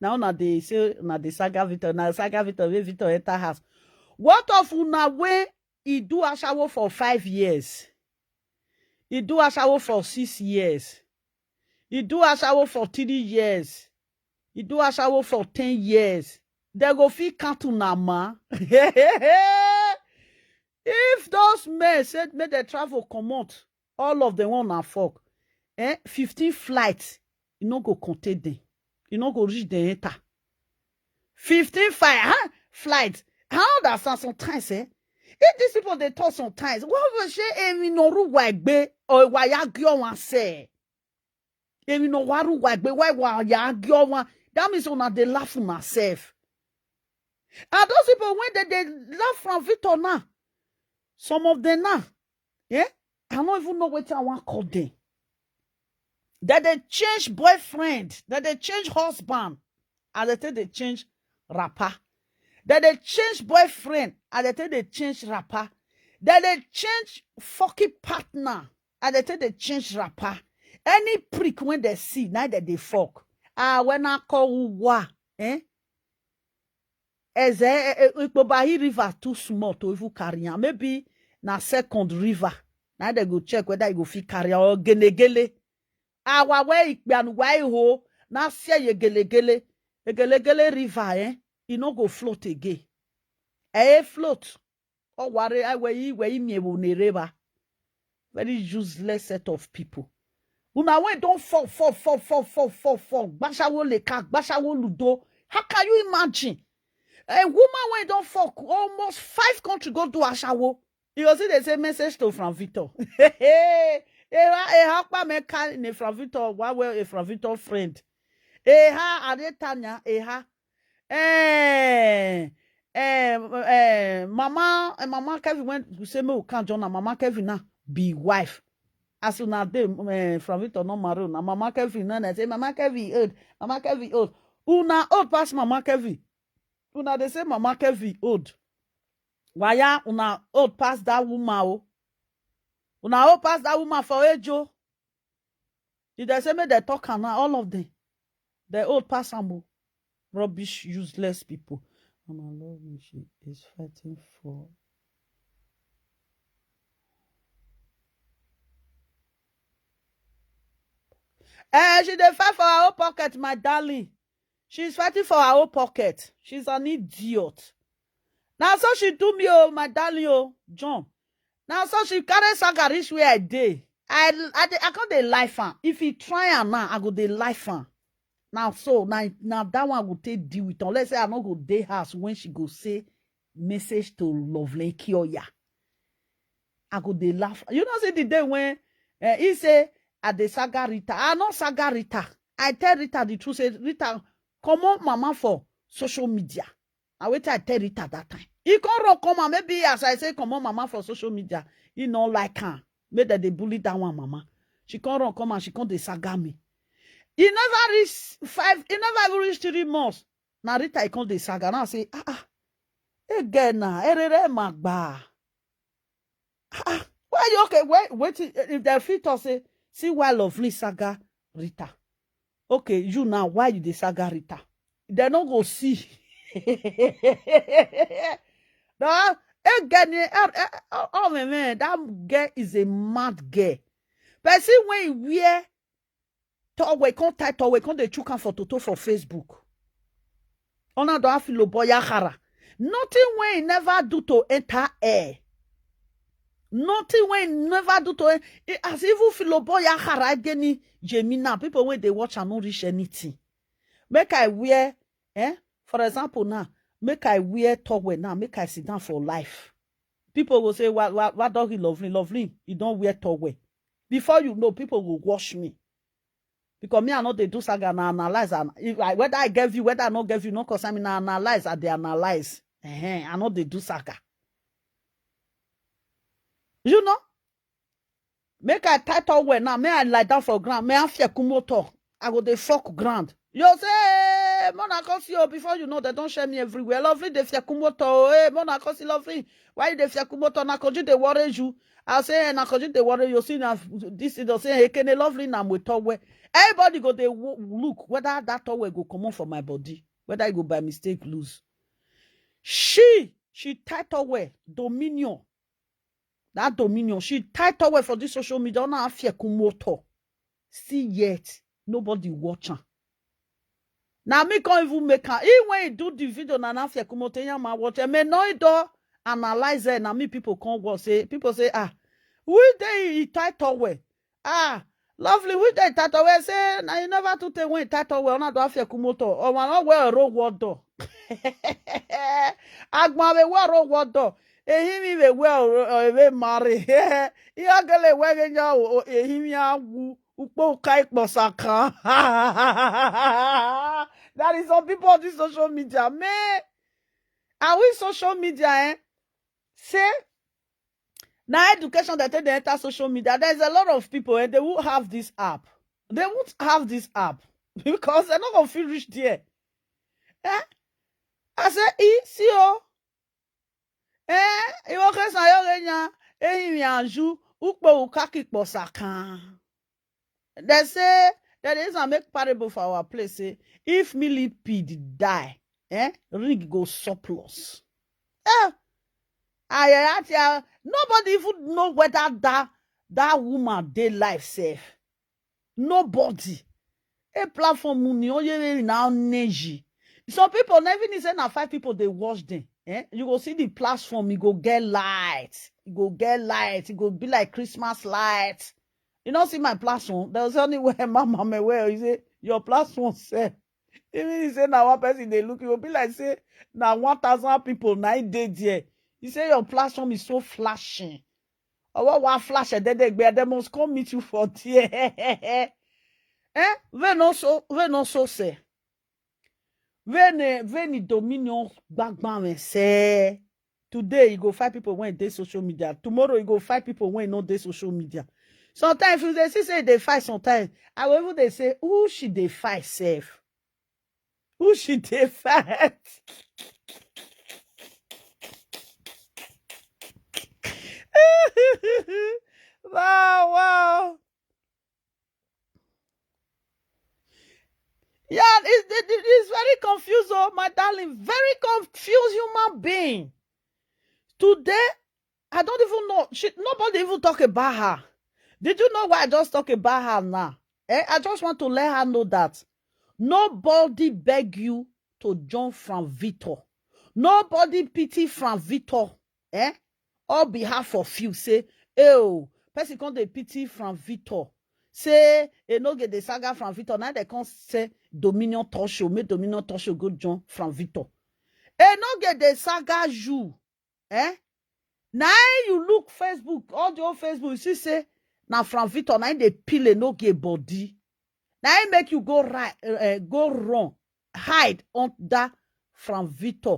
Now they say the saga Victor, Victor enter house. What of una when he do a shower for 5 years? He do a shower for 6 years. He do a shower for 3 years. He do a shower for 10 years. They go fit count una ma. If those men said make they travel come out, all of them want to fuck. 15 flights, you no go contain them. You no go reach the enter. 15 flights. How that sound sometimes, If these people they talk sometimes, what will say emi no ru wa egbe or wa ya gyo wan say? Emi no waru wa egbe wa ya gyo wan. That means una they laugh on myself. And those people when they laugh from Victor now, some of them now, I don't even know what I want call them. That they change boyfriend, that they change husband, and they think they change rapper. That they change boyfriend, and they think they change rapper. That they change fucking partner, and they think they change rapper. Any prick when they see, now that they fuck. When I call wa, as Bahi river too small to even carry on. Maybe na second river. Now they go check whether you go fit carry or genegele. Awa we ikpianu wa ho na sia ye gelegele river e no go float again float o ware we mi ewo ne river. Very useless set of people. Una we don't fall gbashawo leka gbashawo ludo. How can you imagine a woman we don't fall almost 5 countries go do ashawo? You see they say message to from Victor. Hakpa me kan ne from Victor, wa a from Victor friend. Adetanya, Mama Kevin went to say me can't join Mama Kevin now be wife. As soon as they from it or no marry na Mama Kevin na say Mama Kevin old, Mama Kevin old. Una old pass Mama Kevin. Una they say Mama Kevin old. Why ya una old pass that woman o? Una old pass that woman for age o. Did they say me they talk now all of them? The old pass am. Rubbish, useless people. Mama love me, she is fighting for. She dey fight for her own pocket, my darling. She's fighting for her own pocket. She's an idiot. Now so she do me, oh, my darling, oh, John. Now so she carry saga reach where I dey. I can't dey life am. If he try am now, I go dey life am. Now that one will take deal with. Unless say I no go dey house when she go say message to Lovely Kioya. I go dey laugh. You know, say the day when he say at the saga Rita. I not saga Rita. I tell Rita the truth. Say Rita, come on, mama for social media. I wait I tell Rita that time. He can't come and maybe as I say, come on, mama for social media. He not like her. Maybe that they bully that one, mama. She can't come and she can't dey saga me. He never reached 5. He never even reached 3 months. Now Rita, he can't dey saga. Now I say, again now, magba. Why you okay? Wait. If they fit or say, see why Lovely saga Rita. Okay, you now, why you dey saga Rita? They not go see. No, again, oh man, that girl is a mad girl. But see when he wear towel, can't tie towel, can't they chook for Toto for Facebook. Ona do afilo boya hara. Nothing when he never do to enter air. Nothing when he never do to as even filo boya hara geni Gemina. People when they watch and not reach anything. Make I wear, for example now, make I wear towel now, make I sit down for life. People will say, what dog he lovely, you don't wear towel. Before you know, people will wash me. Because me, I know they do saga and analyze. And whether I give you, whether I not give you, no cause I mean, I analyze and they analyze. I know they do saga. You know? Make I title well now. May I lie down for ground. May I fear kumoto. I go the fuck ground. You say, Monaco, see you before you know they don't share me everywhere. Lovely, they fear kumoto. Hey, Monaco, see lovely. Why they fear kumoto? Na koju they worry you. I say, na koju they worry you. See now, this is the say, hey, can lovely now we talk where. Everybody go they look whether that towel go come on for my body, whether I go by mistake lose. She tight away Dominion. That Dominion, she tight away for this social media. Ona afia kumoto. See yet nobody watching. Now me can't even make her. Even when you do the video, na afia kumoto ya ma watch. Me no do analyze it. Now me people can't watch. Say people say we they tight away. Lovely, we dey tight away say na you never to take when tight away ona do afia kumoto or wan wear road water. Agba we wear road water. Ehimi we wear we marry. Iya gele we genya ehimi awu upo kai posaka. That is some people on this social media. Me, are we social media say now education that they enter social media, there's a lot of people and they won't have this app. They won't have this app because they're not going to feel rich there. I say, see you. You okay, so you yanju ukpo ukaki posaka. They say that is a make parable for our place. Say, if millipede die, ring go surplus. Nobody even know whether that woman dey life safe. Nobody. A platform money now neji. Some people never even say now 5 people they watch them. You go see the platform, you go get light. You go get light. It go be like Christmas light. You don't see my platform. There's only where mama me where you say your platform say. Even you say now one person they look, it will be like say now 1,000 people 9 days there. You say your platform is so flashing. Or what flash they must come meet you for there. We not so say. Veni dominion background say. Today you go fight people when they social media. Tomorrow you go fight people when not they social media. Sometimes if they say they fight, sometimes I will even they say who should they fight safe? Who should they fight? Wow. Yeah, it's very confused, oh, my darling. Very confused human being. Today, I don't even know. Nobody even talk about her. Did you know why I just talk about her now? I just want to let her know that nobody beg you to join Frank Victor. Nobody pity Frank Victor. On behalf of you, say, oh, person come dey pity Frank Victor. Say, no get the saga Frank Victor. Now they can't say Dominion Talk Show. Make Dominion Talk Show go join Frank Victor. No get the saga you. Now you look Facebook, all your Facebook, you see say, now Frank Victor, now they peel no get body. Now it make you go right, go wrong, hide under Frank Victor,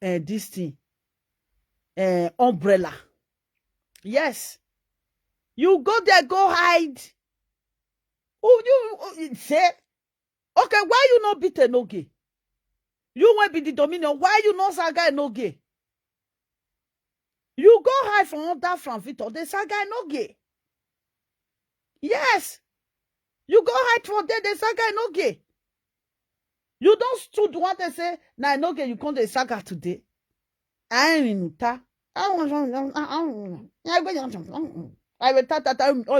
this thing, umbrella. Yes, you go there, go hide. You say, okay, why you not beat a no gay? You won't be the Dominion. Why you not saga no gay? You go hide from under Frank Victor. The saga no gay. Yes. You go hide for there. The saga no gay. You don't stood what they say. Nah, no gay. You come the saga today. I will tata.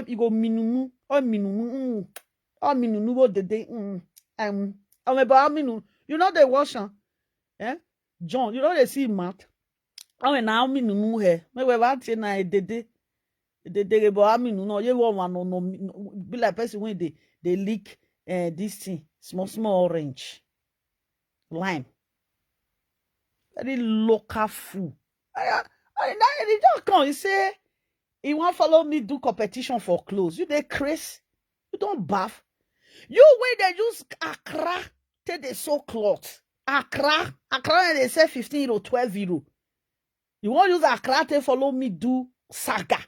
You go minumu. Minumu. Minumu. What the day? You know the washer. John. You know they see Matt. Now minumu here. Me we want to na dede. They go aminu no ye one no be like person when they leak this thing small orange lime very local food. I just come he say he want follow me do competition for clothes. You they crazy? You don't bath. You when they use Accra till they sew cloth. Accra and they say 15 euro 12 euro. You want use Accra to follow me do saga.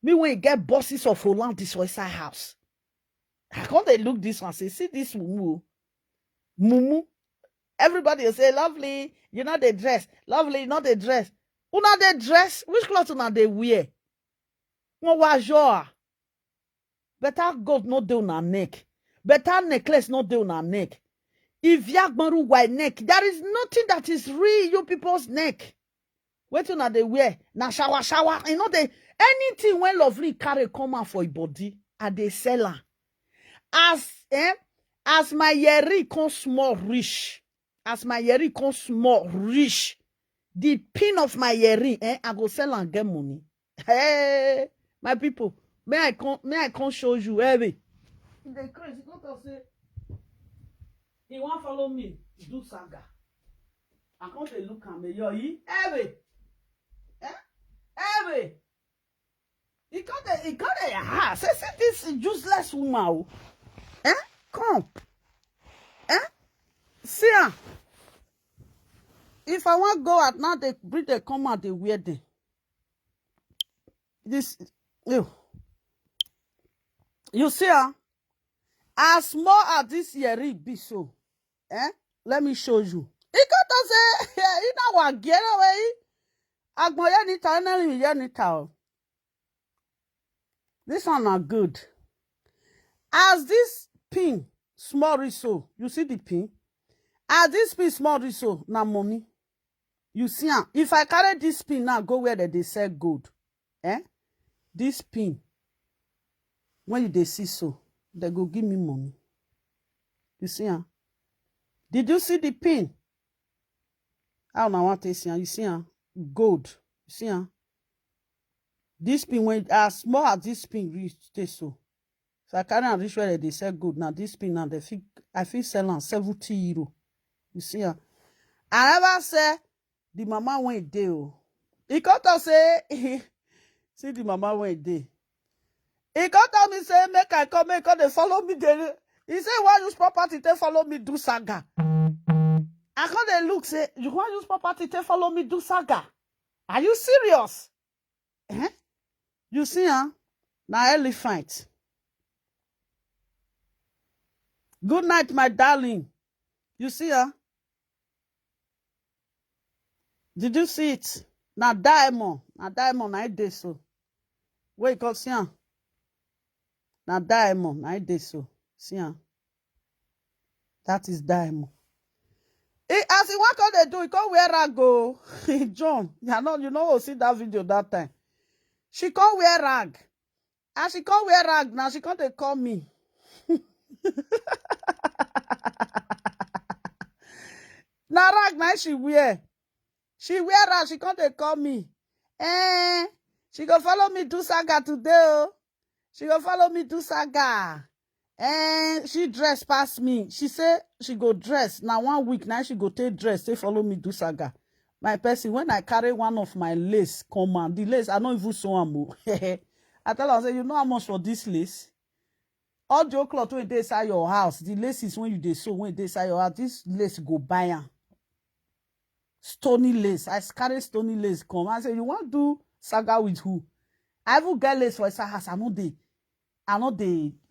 Me when you get bosses of Roland this Westside house. I can't they look this one say, see this mumu. Everybody will say, lovely, you know the dress. Lovely, you know the dress. Who not the dress? Which clothes not they wear? What was your? Better gold not do on her neck. Better necklace not do on her neck. If Yagmaru white neck, there is nothing that is real you people's neck. What you not they wear? Now shower. You know they anything when lovely carry come out for a body, and they sell her. As my yeri come small rich, the pin of my yeri, I go sell and get money. Hey, my people, may I come show you, They crazy, not say, he want follow me, do saga. I can't they look at me, yo, Hey. He got a house. Say this useless woman. Come. See her. If I want to go out now, they bring the come out, they wear them. This, you see her? As small as this year be so. Let me show you. He got to say, you know what, get away. This one are good. As this pin small riso, you see the pin? As this pin small riso, na money. You see, if I carry this pin now, go where they sell gold. This pin, when they see so, they go give me money. You see, did you see the pin? I don't know what they see. You see, gold. You see, this pin when as small as this pin reach stay so. So I carry and reach where they sell gold. Now this pin now I feel selling 70 euro. You see, I never say the mama went there. He got to say see the mama went there. He got to me say make I come they follow me there. He say why use property they follow me do saga. I can't dey look say you want use property to follow me do saga. Are you serious? Eh? You see, huh? Now elephant. Good night, my darling. You see, huh? Did you see it? Now diamond. Now diamond, I did so. Wait, cause see, huh? Now diamond, I did so. See, huh? That is diamond. As he what can they do? He can't wear rag go. John, you know, see that video that time. She can't wear rag. And she can't wear rag now. She can't call me. Now rag now she wear. She wear rag. She can't call me. She go follow me do saga today. Oh. She go follow me do saga. She dress past me. She say she go dress. Now 1 week now she go take dress. They follow me do saga. My person, when I carry one of my lace, come on, the lace, I don't even sew am. I tell her, I say, you know how much for this lace? All the cloth when they inside your house, the lace is when you dey sew, when they inside your house, this lace go buy am. Stony lace. I carry stony lace come. I say, you want to do saga with who? I even get lace for inside house. I know they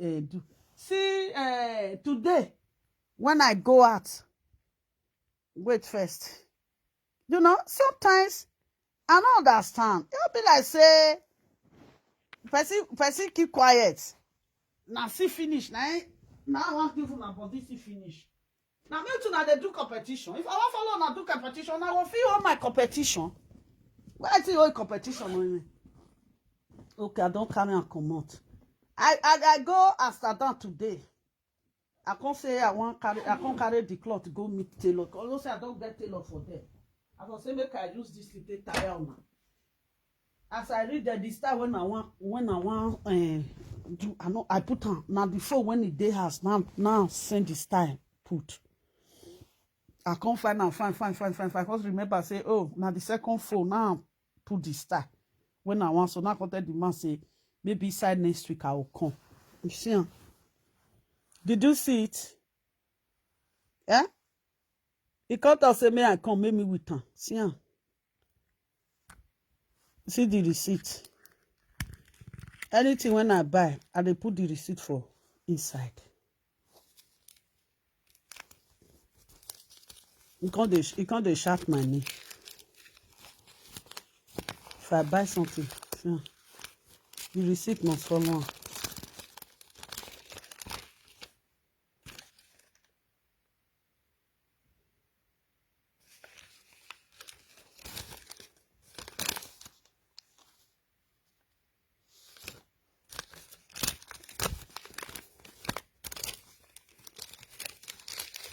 do. See, today, when I go out, wait first. You know, sometimes I don't understand. It'll be like, say, person keep quiet. Now, see finish. Now I want give una body see finish. Now, me too, now they do competition. If I want follow now do competition, I will feel all my competition. Why I see all competition with me? Okay, I don't carry and come out. I go Amsterdam today. I can't say I can't carry the cloth to go meet tailor. Although say I don't get tailor for them. I can say make I use this little tire now. As I read the style when I want do I put on now before when the day has now send the style put. I can't find and find. Because remember say, oh, now the second phone now put the style when I want. So now I can tell the man say maybe side next week I will come. You see? Did you see it? Yeah? He can't say me I come, make me with him. See? See the receipt. Anything when I buy, I dey put the receipt for inside. He can't dey shout my name. If I buy something, see, the receipt must follow.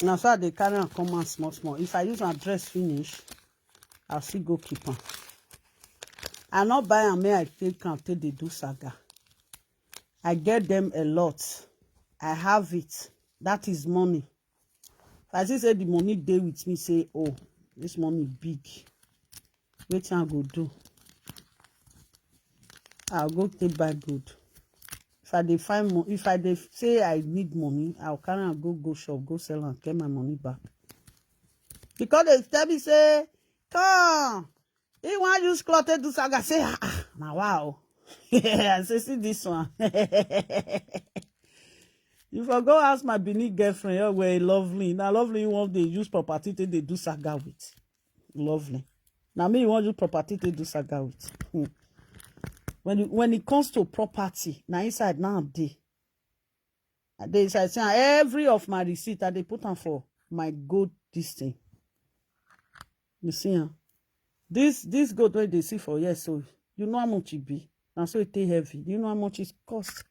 Now so they carry and come out small. If I use my dress finish, I'll still go keep on. I not buy and may I take and take they do saga. I get them a lot. I have it. That is money. If I say the money dey with me, say, oh, this money big. Wait I go do. I'll go take buy good. If I dey find money, if I dey say I need money, I'll carry and go shop, go sell and get my money back. Because they tell me say, come, you want use cloth to do saga? Say, now wow. I say, see this one. If I go ask my Benin girlfriend, oh, well, lovely. Now lovely one they use property to they do saga with. Lovely. Now me you want use property to do saga with. When it comes to property, now inside now they say every of my receipt that they put on for my gold this thing. You see, this gold where they see for yes, so you know how much it be. And so it take heavy. Do you know how much it cost?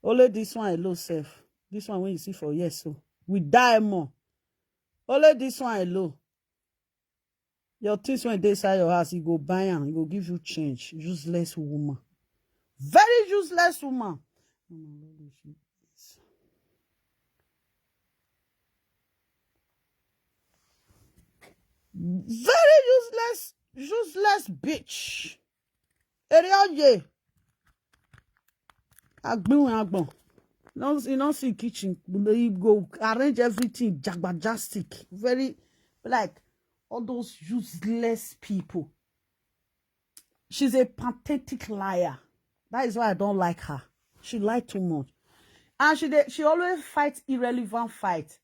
Only this one alone safe. This one when you see for yes, so we die more. Only this one alone. Your things when they inside your house, you go buy and you go give you change. Useless woman. Very useless woman. Very useless bitch. Area Agbon. You don't see kitchen. You go arrange everything jagbajastic. Very Like all those useless people. She's a pathetic liar. That is why I don't like her. She lied too much. And she always fights irrelevant fight.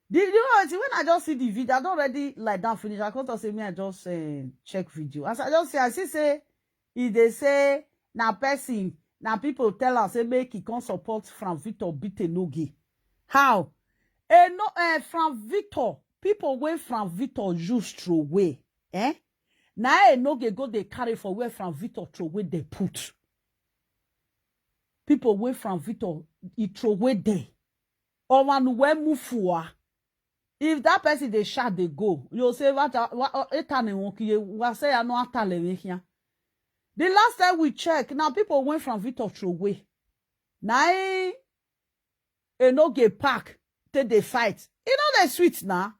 You know, when I just see the video, I don't already like that finish. I can't say me, I just check video. As I just say, I see say, if they say, now person, now people tell us, say, make he can't support Frank Victor beat Enogie. How? Frank Victor, people wait Frank Victor use throw away. Now Enogie go they carry for where Frank Victor throw away they put. People wait Frank Victor, he throw away there. Or one way move for. If that person they shot they go, you'll say what say I know here. The last time we check, now people went from Victor through away. Now Enogie Park till they fight. You know they sweet now.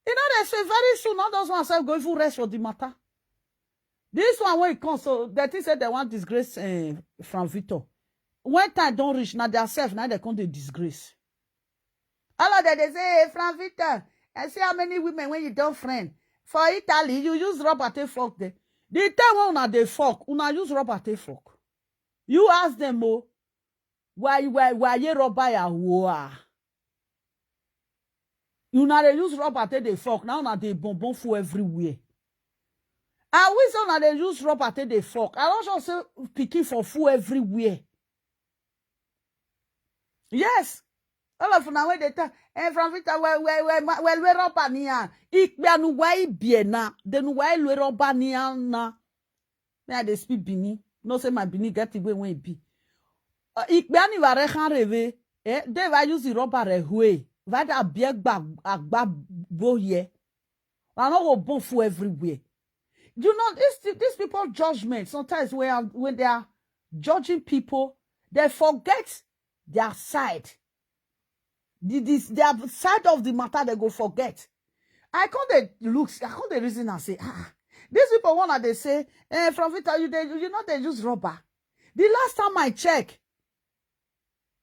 You know they say very soon now those ones are going for rest for the matter. This one when it comes, so that is said they want disgrace from Victor. When time don't reach now themselves, now they come to disgrace. All of that they say, hey, Frank Victor, I see how many women when you don't friend. For Italy, you use rubber to fuck them. The time when they fuck, una use rubber to fuck. You ask them, oh, why you rubber ya hoa? You know they use rubber to they fuck. Now they bonbon for everywhere. And we say they use rubber to they fuck. I also say picking for food everywhere. Yes. All of now when they tell from Victor we rubber niya. Ik be anu wai biena. Then why we rubber niya na. Me they speak Bini. No say my Bini get the way when it be. Ik be anu ware khan reve. They va use the rubber rehwe. Va da bieg agba boye. I not go bon for everywhere. You know these people judgment sometimes when they are judging people, they forget their side. Their side of the matter they go forget. I can't the reason and say, these people wanna they say, from Victor, you know they use rubber. The last time I check,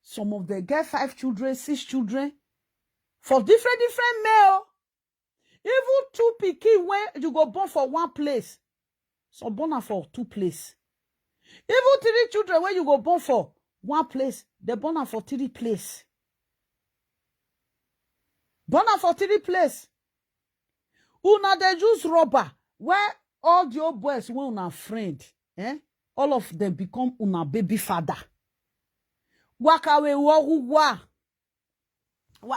some of them get 5 children, 6 children, for different male. Even 2 pikin when you go born for 1 place, some born for 2 place. Even 3 children when you go born for 1 place, they born for 3 place. Born for 3 place. Una they use rubber where all the old boys when una friend, all of them become una baby father. Wakawe wa.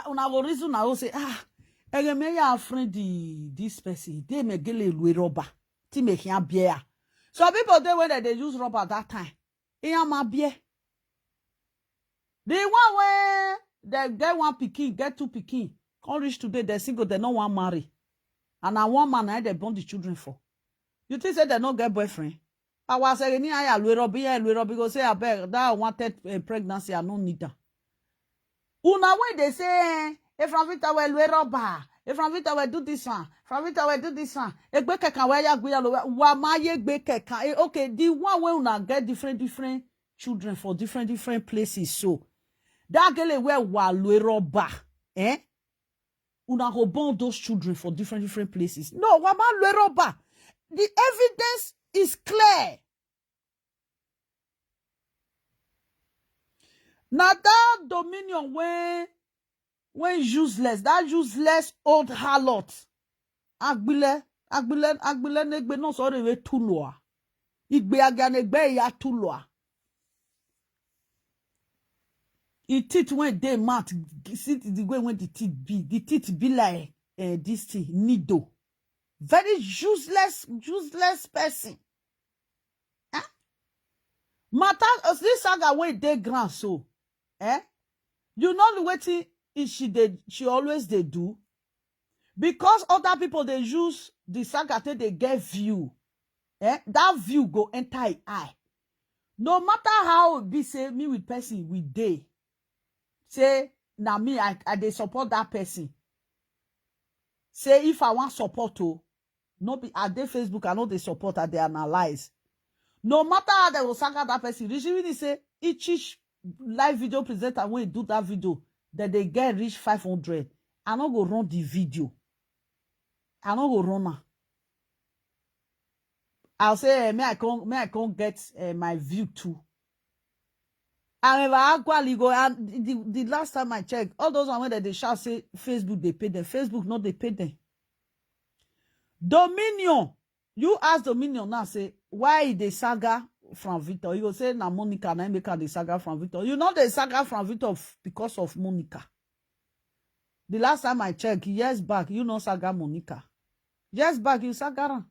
Una go reason na go say me ya friend this person. They me gele rubber. Ti me here beer. So people they when they use rubber that time. Iya ma beer. The one where they get 1 pikin, get 2 pikin. Can't reach today, they single, they don't want marry. And I one man they born the children for. You think say they don't get boyfriend? I was saying, I will because say I beg that wanted pregnancy, I don't need that. Una way they say, if from Victor will rubber, if from Victor will do this one, from Victor will do this one. If we can wear ya wa ma ye can okay, the one way una get different children for different places. So that girl where wa rubber, una go born those children for different places. No, wa ma rubber. The evidence is clear. Now that dominion when useless, that useless old harlot. Agbile negbe no sorry we tuloa. Igbe aganegbe ya tuloa. The teeth when they mat, see the way when the teeth be like this thing, needle. Very useless person. Matter this saga when they grand so. You know the way she always they do. Because other people they use the saga they get view. That view go enter eye. No matter how it be say me with person with they. Say now me I they support that person. Say if I want support to no be at their Facebook I know they support and they analyze. No matter how they will saga that person, usually say each live video presenter when you do that video that they get reach 500. I not go run the video. I no go run am. I'll say, may I come get my view too. And actually go, and the last time I checked, all those when they shall say Facebook, they pay them. Facebook, not they pay them. Dominion. You ask Dominion now, say, why the saga from Victor? You will say, na Monica, na make the saga from Victor. You know the saga from Victor because of Monica. The last time I checked, years back, you know saga Monica. Years back, you saga.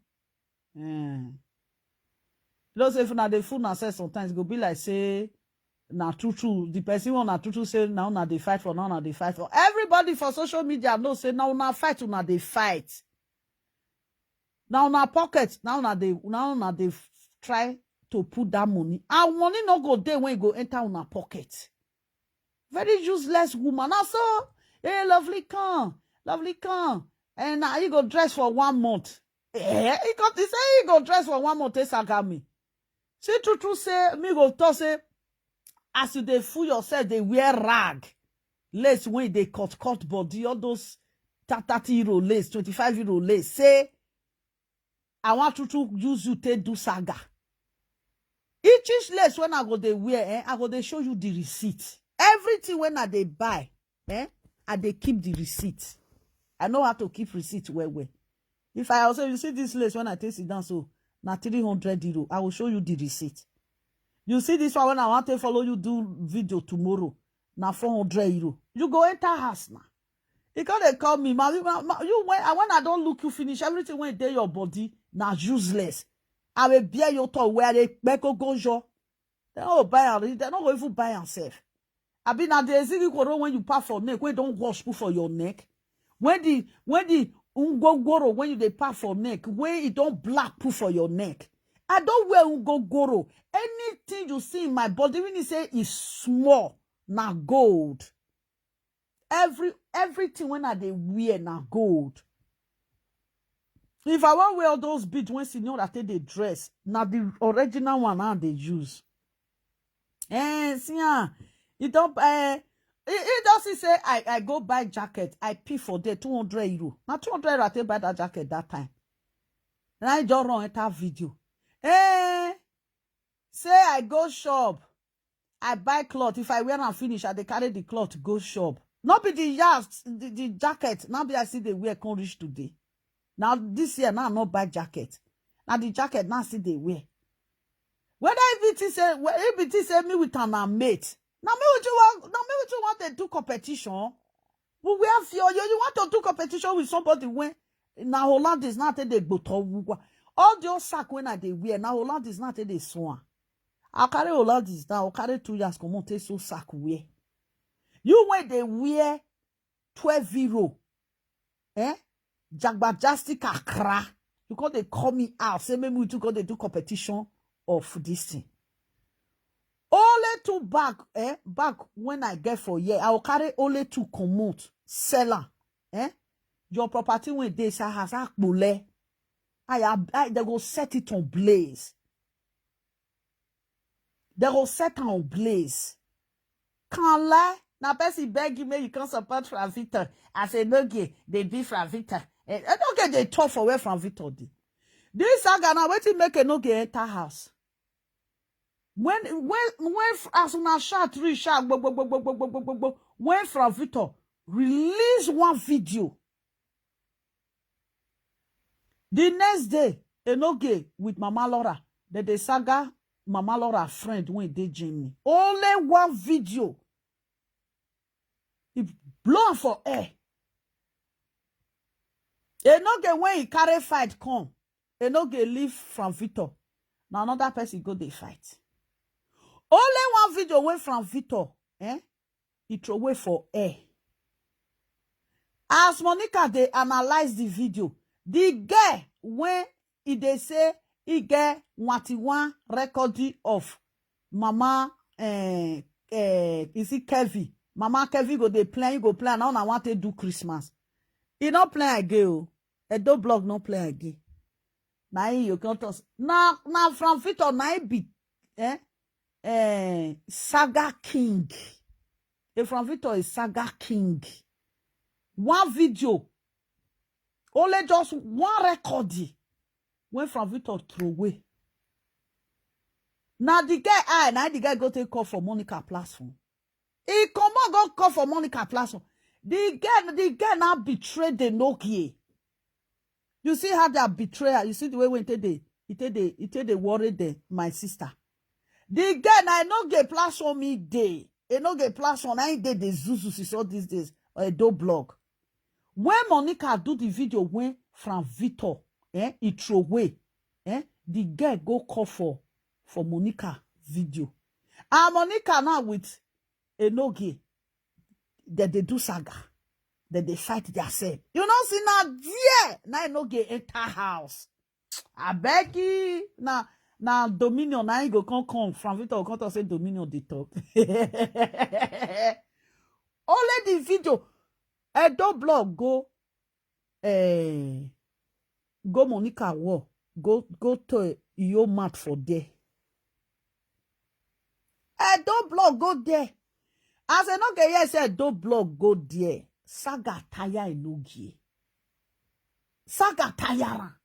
You know, say, if na the fool na say sometimes, it go be like, say, na true. The person who na true say, now na they fight for, now na they fight for. Everybody for social media know, say, now na fight, na they fight. Now na pocket, now na they try to put that money. And money no go there when you go enter on a pocket. Very useless woman. Now so, hey, lovely come. And now you go dress for 1 month. He say he go dress for 1 month, saga me. Say true say, me go talk say, as you they fool yourself, they wear rag. Lace when they cut body, all those 30 euro lace, 25 euro lace. Say, I want to use you to do saga. Each lace when I go they wear, I go they show you the receipt. Everything when I they buy, I they keep the receipt. I know how to keep receipt well. If I also, you see this lace when I take it down, so now 300 euro, I will show you the receipt. You see this one when I want to follow you do video tomorrow, now 400 euro. You go enter house now. Because they call me, you when I don't look you finish, everything when they your body, now useless. I will bear your to where they go jo. They don't buy it, they don't even buy yourself. I been at the easy when you pass for neck, when don't wash for your neck. When the ungogoro, when you they pass for neck, when it don't black put for your neck. I don't wear ungogoro. Anything you see in my body, when you say is small, now gold. Everything when I they wear now gold. If I want wear all those beads when senior that they dress, now the original one now they use. See it don't it doesn't say I go buy jacket, I pay for the 200 euro. Now 200 euro I take buy that jacket that time. And I just run enter video. Say I go shop, I buy cloth. If I wear and finish, I they carry the cloth go shop. Not be the jacket. Now be I see they wear can reach today. Now this year now not buy jacket. Now the jacket now see they wear. Whether if it say me with an mate. Now me what you want to do competition. We wear fear you want to do competition with somebody when now Holland is not they go to all the sack when I they wear now Holland is not they swan. I carry Holland is now carry 2 years come on take so sack wear. You when they wear 12 euro, Jagbajastic Accra. You call they call me out. Say maybe we go they do competition of this thing. Only 2 back when I get for year, I will carry only 2 commute seller. Your property when they say has a bule. They go set it on blaze. They go set it on blaze. Can't lie. Now, person beg you, you can't support from Victor. I say, no, they be from Victor. I don't get the talk for where from Victor. This saga now, wait till make a no get enter house. When as soon as shot 3 shot, when from Victor release 1 video. The next day, Enoge with Mama Laura, the saga Mama Laura friend when they Jimmy. Only 1 video. He blow for air. Enoge when he carry fight come. Enoge leave from Victor. Now another person go they fight. Only 1 video went from Victor. He throw away for air. As Monica they analyze the video. The guy when they say he get 1 recording of Mama is it Kevin? Mama Kevin go they play, go play. Now I want to do Christmas. He not play again. A do blog no play again. Now you can't us. Now from Victor now be Saga King. From Victor is Saga King. 1 video. Only just one record when Frank Victor throw away. Now the guy go take call for Monica platform. He come on go call for Monica platform. The guy now betrayed the Nokia. You see how they betrayal. You see the way when they worried my sister. The guy now no get platform me day. He no get platform. I ain't did the Zuzu all these days or a do blog. When Monica do the video when from Victor, he throw away, the guy go call for Monica video. And Monica now with Enogie, that they do saga, that they fight themselves. You know, see now, yeah, now Enogie enter house. I beg you, now Dominion, now he go come from Victor, come to say Dominion the talk. Only the video, Edo blog go Monica war, go to your mat for there. Don't blog go there. As I no get here say don't blog go there. Saga tire Enogie. Saga tire.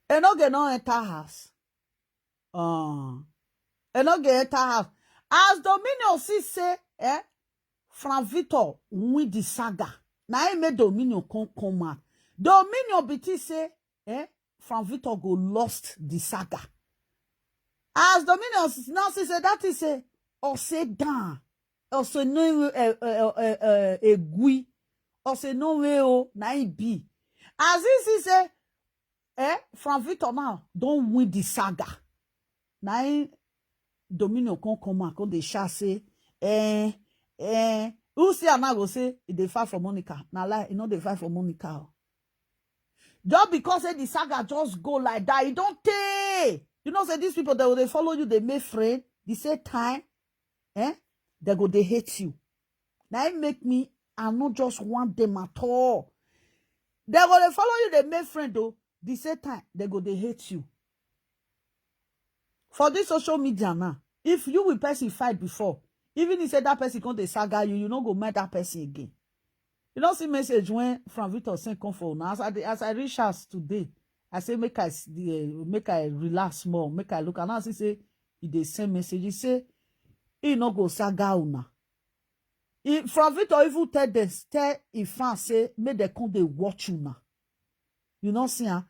Enogie no enter house. Enogie enter house. As Dominion see say, Frank Victor win the saga. Now he made Dominion come out. Dominion biti say, Frank Victor go lost the saga. As Dominion now say that is a or say down or say no a gui or say no way o na it be. As this is Frank Victor now don't win the saga. Now Dominion come out come dey shout say who say now go say they fight for Monica. Now lie, you know they fight for Monica. Just because the saga just go like that, you don't take. You know, say these people that they follow you, they make friend. The same time, they go they hate you. Now it make me, I not just want them at all. They go they follow you, they make friend though. The same time, they go they hate you. For this social media now, if you with person fight before, even if say that person come to saga you, you don't go meet that person again. You don't see message when Frank Victor send come for now. As I reach us today, I say make I relax more, make I look. And now say he send message. He say he no go saga una. Frank Victor even tell if fans say make they come they watch una. You know see huh?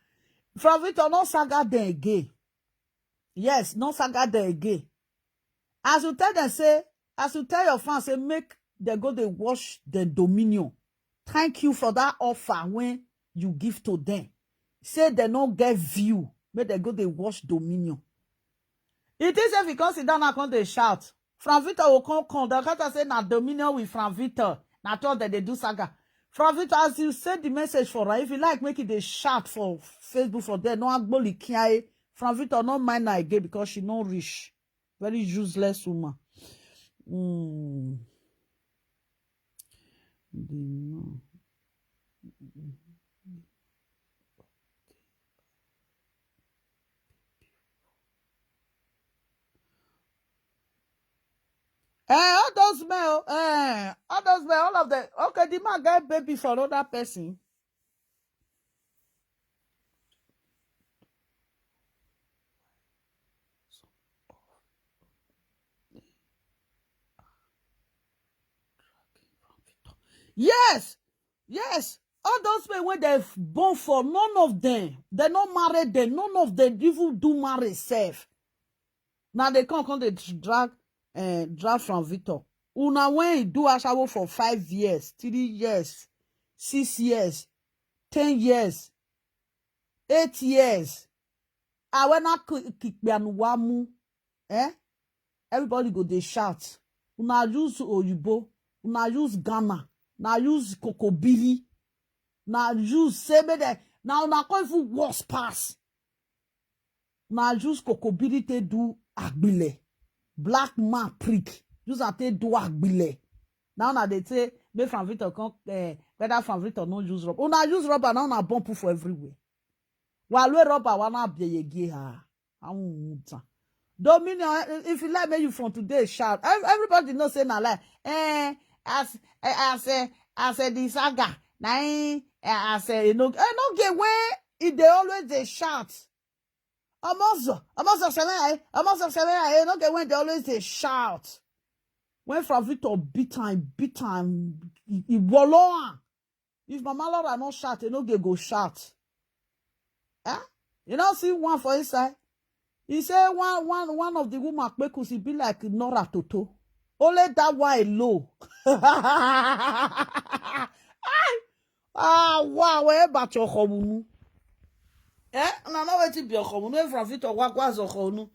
Frank Victor no saga them again. Yes, no saga them again. As you tell them say, as you tell your fans say make they go they watch the Dominion. Thank you for that offer when you give to them. Say they don't get view. Make they go they watch Dominion. It is if you come sit down and come they shout. Frank Victor will come. The can't say na Dominion with Frank Victor. Na told that they do saga. Frank Victor, as you send the message for her, if you like make it a shout for Facebook for them. No agboli kiae. Frank Victor not mind her again because she not rich. Very useless woman. All those men, all of them. Okay, the man get baby for another person. Yes. All those men when they're born for, none of them, they not married them, none of them even do marry self. Now they come they drag Frank Victor. Una when he do ashawo for 5 years, 3 years, 6 years, 10 years, 8 years. When I everybody go they shout. Una use Oyibo, una use Ghana, na use Kokobili, na use Sebede, now na come even worse pass. Na use Kokobili te do agbile. Black man prick. Use a te do agbile. Now na they say, make Frank Victor come, whether Frank Victor no use rubber. Una use rubber, now na bomb for everywhere. While we rubber, wana biye ha. Dominion, if you like me, you from today shout. Everybody knows say na like, as the saga, Now I say you know get where if they always they shout. Almost seven, no get when they always they shout. When from Victor beat time, he wallow. If Mama Laura not shout, you no get go shout. Eh? You don't see one for inside. He say one of the woman because he be like Nora Toto. Only that one low. Ah, wow, where about your home? Eh? Na no wetin be okhonu no from Victor wagwa zokhonu.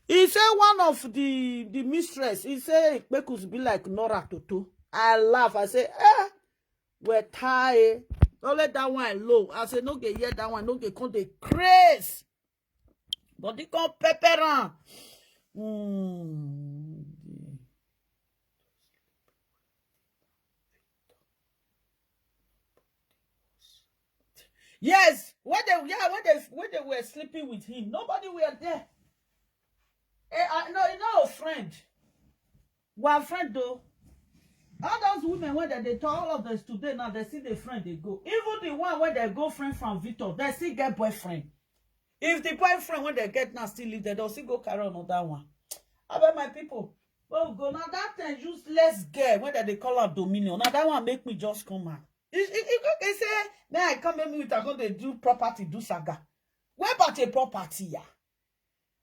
He say one of the mistress, he say Ikpekus be like Nora Toto. I laugh. I say, we're tired. Don't let that one low. I say, no get hear that one, no get come the craze. But they come pepper. Yes, when they were sleeping with him, nobody were there. No, you know a friend. One friend though. All those women when they talk, all of them today now they see the friend they go. Even the one when they go friend from Victor, they still get boyfriend. If the boyfriend when they get now still live, they don't still go carry on that one. I bet my people. Well, go now that thing useless girl when they call her Dominion. Now that one make me just come out. They say, then I come in with a going to do property, do saga. Where about a property, yeah?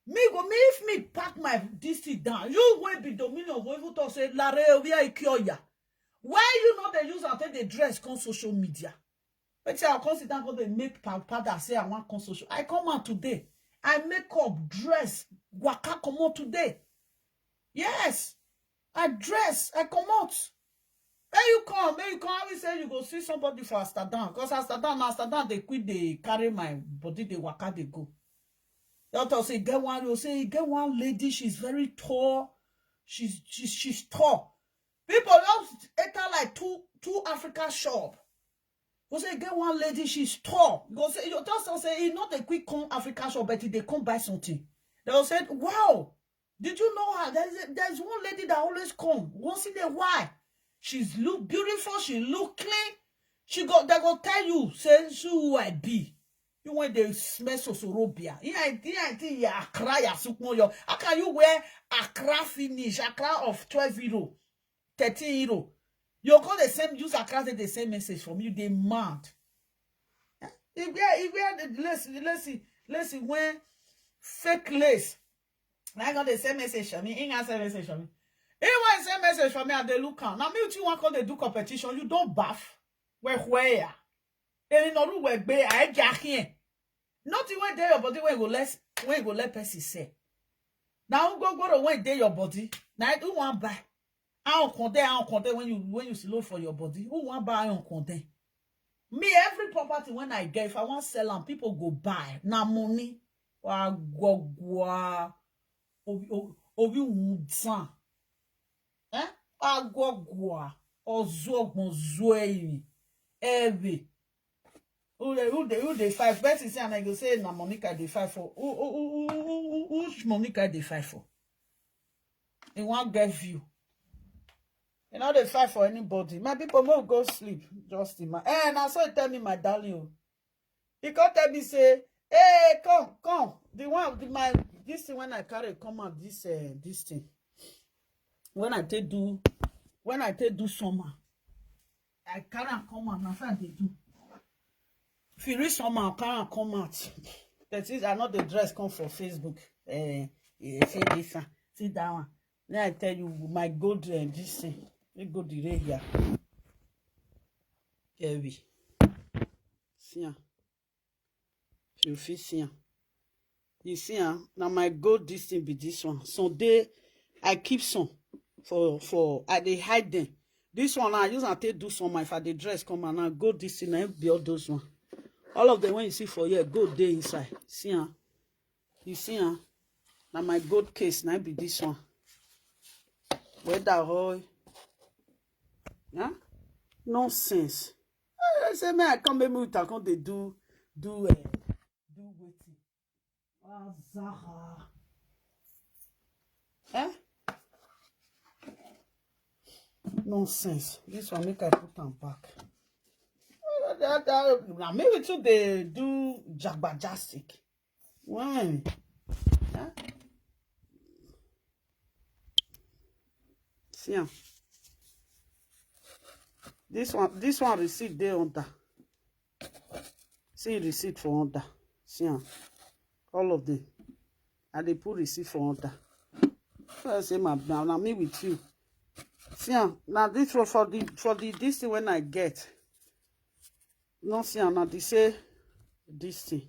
Me if me pack my DC down, you will be Dominion. We will talk say, Lare, we are Kyoya. Why you know they use until they dress on social media? But I'll consider go they make papa say I want on social. I come out today. I make up, dress, waka come out today. Yes, I dress, I come out. When you come, I will say you go see somebody for Amsterdam. Because Amsterdam, they quit, they carry my body, they waka, they go. Doctor say, get one lady, she's very tall. She's tall. People just enter like two Africa shop. You say, get one lady, she's tall. You say, your doctor say, it's not a quick come Africa shop, but they come buy something. They will say, wow, did you know her? There's one lady that always come. Once in a while. She's look beautiful, she look clean. They go tell you, say, who I be. You want the smell sosorobia. How can you wear Accra finish, Accra of 12 euro, 13 euro? You call the same, use Accra, the same message from you, they mad. If we are the let's see, when fake lace, I got the same message from me, ain't got the same message from me. He want send message for me and they look on. Now me you want to do competition, you don't baff. Where? And no do we be I jack here. Not even there your body when you go let person say. Now go to when there your body. Now who want buy? I don't condemn when you slow for your body. Who want buy on condemn? Me every property when I get if I want sell them, people go buy. Now money. Obi wudsan. Agwagwa ozogbon zoeyi ebe who they fight person say and I go say na Monica they fight for who's Monica they fight for they want get view you know they fight for anybody my people will go sleep just in my now so he tell me my darling he can't tell me say hey come the one my this thing when I carry come out this thing when I take do summer, I can't come out. That's what they do. If you read summer, I can't come out. That is, I know the dress come from Facebook. Say this, sit down. Then I tell you, my good this thing. We go the here. Here we. See, you feel see. You see, now my gold this thing be this one. So I keep some. For I they hide them. This one I use and take do some if I the dress come and I go this thing and be all those one. All of them when you see for here, gold day inside. See you see now my gold case now be this one. Where that whole nonsense. I say man I come maybe with I come they do waiting. Zara. Nonsense. This one make I put them back. Now maybe too they do jagbajastic. When? Yeah. See, this one receipt there under. See receipt for under. See, all of them. And they put receipt for under. So I say, now me with you. See, now this one for the this thing when I get. No, see, now they say this thing.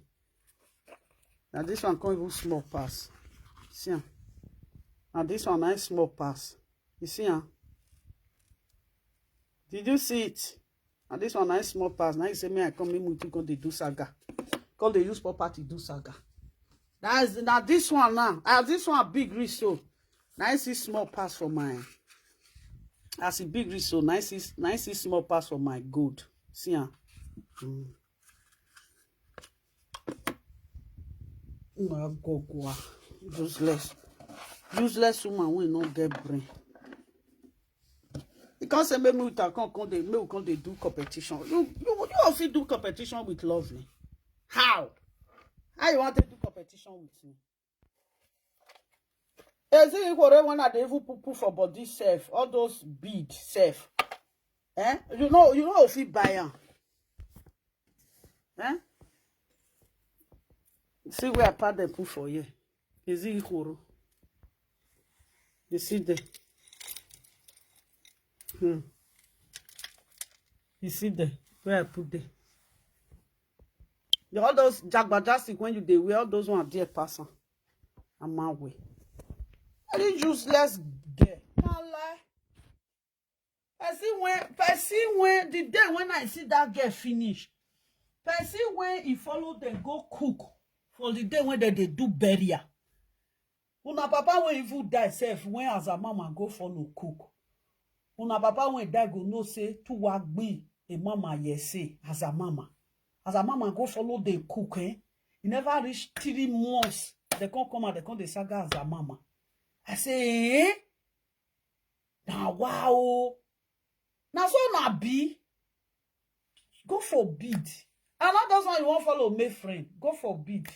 Now this one can't even small pass. See, now this one nice small pass. You see, did you see it? And this one nice small pass. Now you say me I come in with you because they do saga. Because they use property do saga. That's now this one now. This one big risk so. Nice small pass for mine. As a big risk so nice small pass for my gold. See Useless woman will not get brain. You can't say maybe we can't do competition. You also do competition with Lovely. How you want to do competition with me? Is it when I even put for body self, all those bead self? You know if you buy them. See where I part them put for you. Is it equal? You see there? You see there where I put them? All those jagbajastic when you wear all those one dear person. I'm my way. Very useless girl. Not lie. Person when the day when I see that girl finish. Person when he follow them go cook for the day when they do burial. Una papa when even die self when as a mama go follow cook. Una papa when die go no say to work be a mama say as a mama. As a mama go follow the cook, He never reach 3 months. They can't come and they can't saga as a mama. I say, now wow. Now so na be. Go for bid. And not those one you won't follow my friend. Go for bid.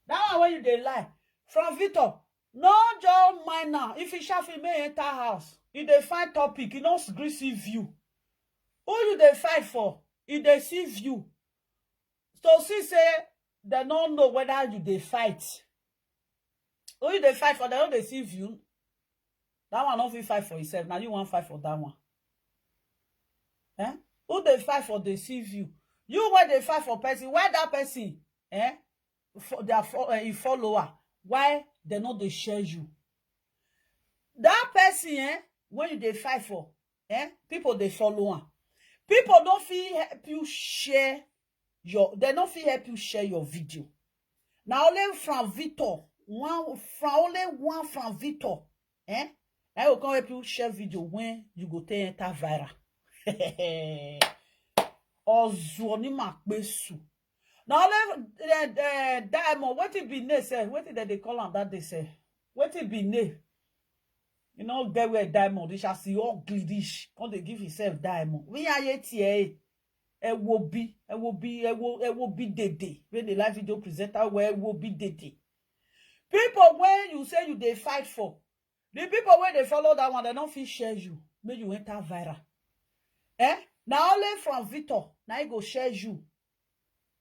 That one when you dey lie. From Victor, no John minor. If he shall may enter house, if they find topic, he don't see view. Who you they fight for? If they see view. So see say they don't know whether you they fight. Who you they fight for? They don't they see view. That one don't fight for himself. Now you want fight for that one. Who they fight for? They see view. You when they fight for person, why that person? For their follower. Why they not they share you? That person, when you they fight for, people they follow on. People don't feel help you share they don't feel help you share your video. Now only from Victor, only one from Victor, I will come help you share video when you go to enter viral. Ozoni makbesu. Now let diamond. What it be ne say? What did they call on that they say? What it be ne? You know, they wear diamond. They shall see ugly dish. Can't they give himself diamond? We are yet here. It will be dede. When the live video presenter where it will be dede. People when you say you they fight for, the people when they follow that one, they don't feel share you. Make you enter viral. Now only from Victor, now he go share you.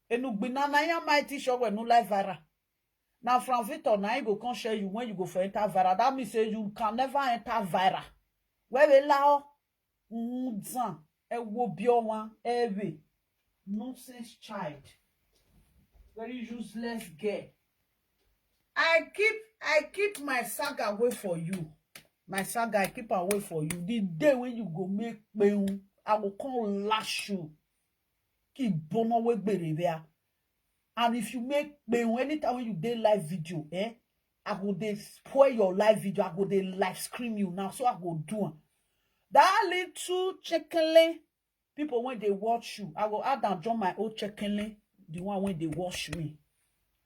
And you be na mighty show when no live viral. Now from Victor, now he go come share you when you go for enter viral. That means say you can never enter viral. Where we allow will be one every nonsense child. Very useless girl. I keep my saga away for you. My saga, I keep away for you. The day when you go make me, I will come lash you. Keep bono we there. And if you make me anytime when you do live video, I go dey spoil your live video. I go dey live scream you now. So I go do that little checkenly people when they watch you. I go add and join my old checkenly, the one when they watch me.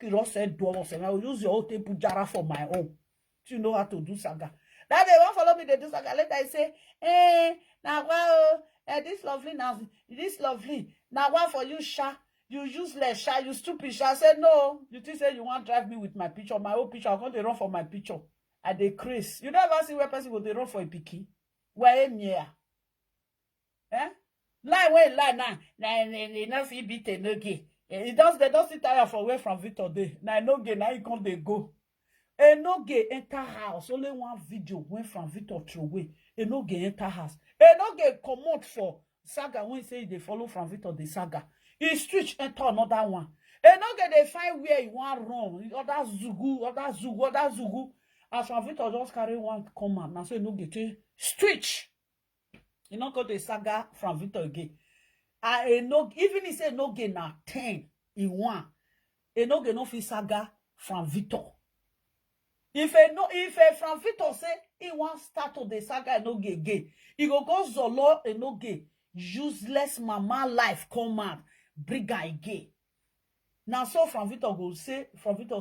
Kiro said, I will use your old table jara for my own. So you know how to do saga. That they won't follow me, they do saga. Later I say, now wow, this lovely now, this lovely. Now what for you, Sha? You useless, Sha, you stupid, Sha. I said, no, you think say you want to drive me with my picture, my old picture, I'm going to run for my picture. And they craze. You never see where person go they run for a picky. Where near? Eh? Lie where lie now. They not fit beat a no gay. They don't sit tired for away from Victor Day. Now no gay, now you come they go. A no gay enter house. Only one video went from Victor through away. A no gay enter house. A no gay come out for saga when say they follow from Victor the saga. He switch enter another one. A no gay they find where you want run. Other zugu. As from Victor just carry one command. Now say no gay switch. You not go to saga from Victor again. No, even he say no gay na 10 in 1. A no gay no fit saga from Victor. If a from Victor say he want start to the saga no gay gay, he go zolo a no gay useless mama life command bring guy gay. Now so from Victor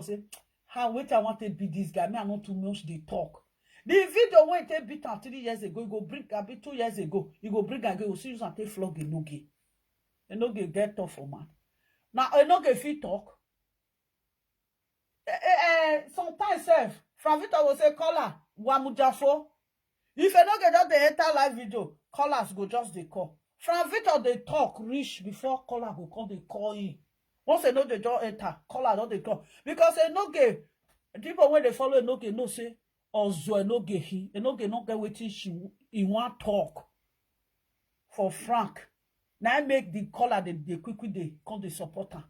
say how wait I want to be this guy. Me I not too much they talk. The video when they beat 3 years ago, you go bring a bit 2 years ago, you go bring again, you see you and take flog a no gay. A no gay get tough for man. Now a no gay fit talk. Sometimes self from Victor will say caller Wamujafo. If a no gay just the enter live video, callers go just they call. From Victor they talk reach before caller go call they call in. Once a no gay just enter, caller don't they call. Because a no gay people when they follow a no gay no say also no get waiting he want talk for Frank. Now make the caller they quickly they come the supporter.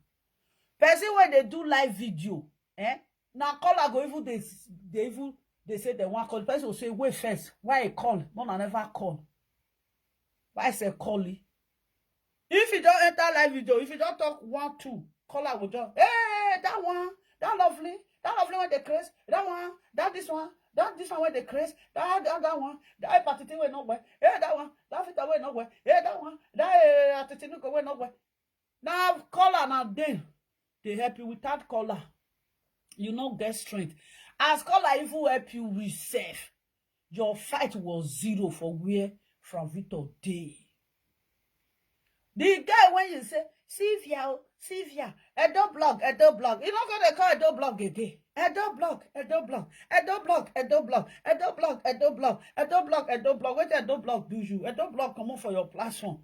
Person when they do live video, now caller go even they say they want call. The person will say wait first. Why I call? No, I never call. Why I say call? If you don't enter live video, if you don't talk 1 2, caller will just that one, that lovely when they craze, that one, that this one. This one where they craze, that one, that hepatitis way nowhere, that one, that fit away nowhere, that one, that hepatitis go away nowhere. Now caller now they help you without caller. You not get strength. As caller even help you reserve, your fight was 0 for where from Victor Day. The guy when you say Sylvia, Edo blog. You not gonna call Edo blog again. Edo blog. Wait, Edo blog do you? Edo blog come on for your platform.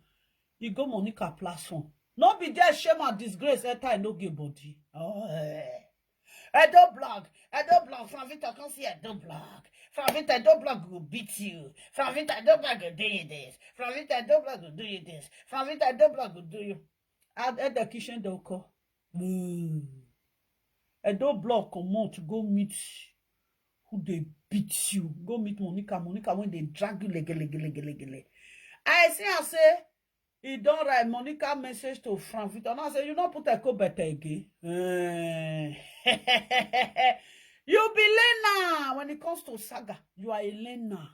You go Monica platform. Not be there shame and disgrace enter no give body. Edo blog. From Victor can see Edo blog. From Victor Edo blog will beat you. From Victor Edo blog will do you this. From Victor Edo blog will do you this. From Victor Edo blog will do you. At the kitchen they'll call. Edo blog come out to go meet who they beat you. Go meet Monica when they drag you leg. I see I say he don't write Monica message to Frank Victor. Now I say you don't put a co better again. You be Lena when it comes to saga. You are a Lena.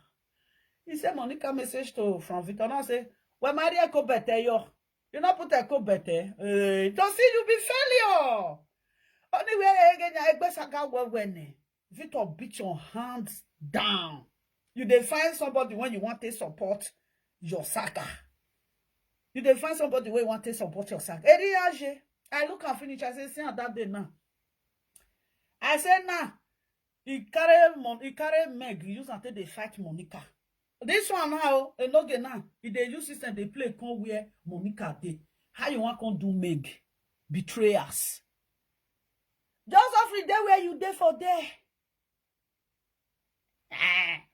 He said Monica message to Frank Victor. Now I say well Maria co better yo. You not put a co better. Don't see you be failure. Anyway, Victor beat your hands down. You dey find somebody when you want to support your saga. You dey find somebody when you want to support your saga. I look and finish. I say, see that day now. I say now, he carry Meg. He use until they fight Monica. This one now, now, if they use system, they play come where Monica dey. How you want to do Meg? Betray us. Just every day where you there for there.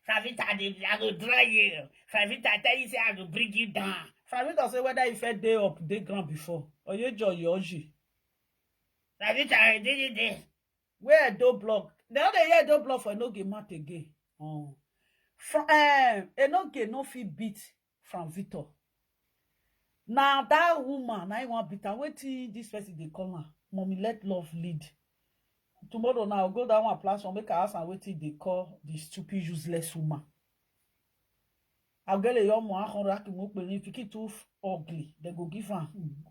Favita, I will dry you. Favita, tell you say I will bring you down. Favita say whether you fed day up, day ground before. Or you joy yoji. Favita, I did it there. Where do block? The other year do block for no game mat again. From no game no fit beat from Victor. Now that woman, I want beat her. Wait till this person they call her. Mommy, let love lead. Tomorrow now I'll go down one platform, make her ask and wait till they call the stupid useless woman. I'll get a young man if you keep too ugly, they go give her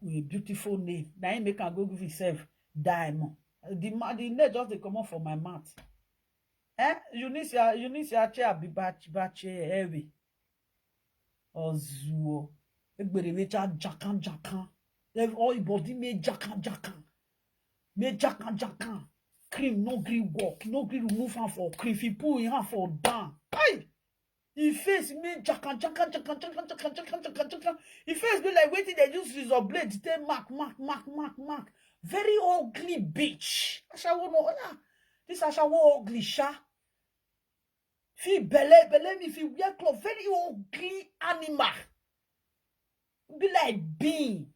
a beautiful name. Now he make her go give himself diamond. The name just they come out from my mouth. Eunice chair be batch heavy. Ozuo. Egbere mecha jakan. All body me jakan. Me jakan. Cream no gree walk, no gree remove her for cream. If he pull in her for down. Aye. He face me jakan. He face be like waiting they use his blade to take mark. Very ugly bitch. Ashawo no. This Ashawo ugly sha. Fi belle me fi wear cloth. Very ugly animal. Be like bean.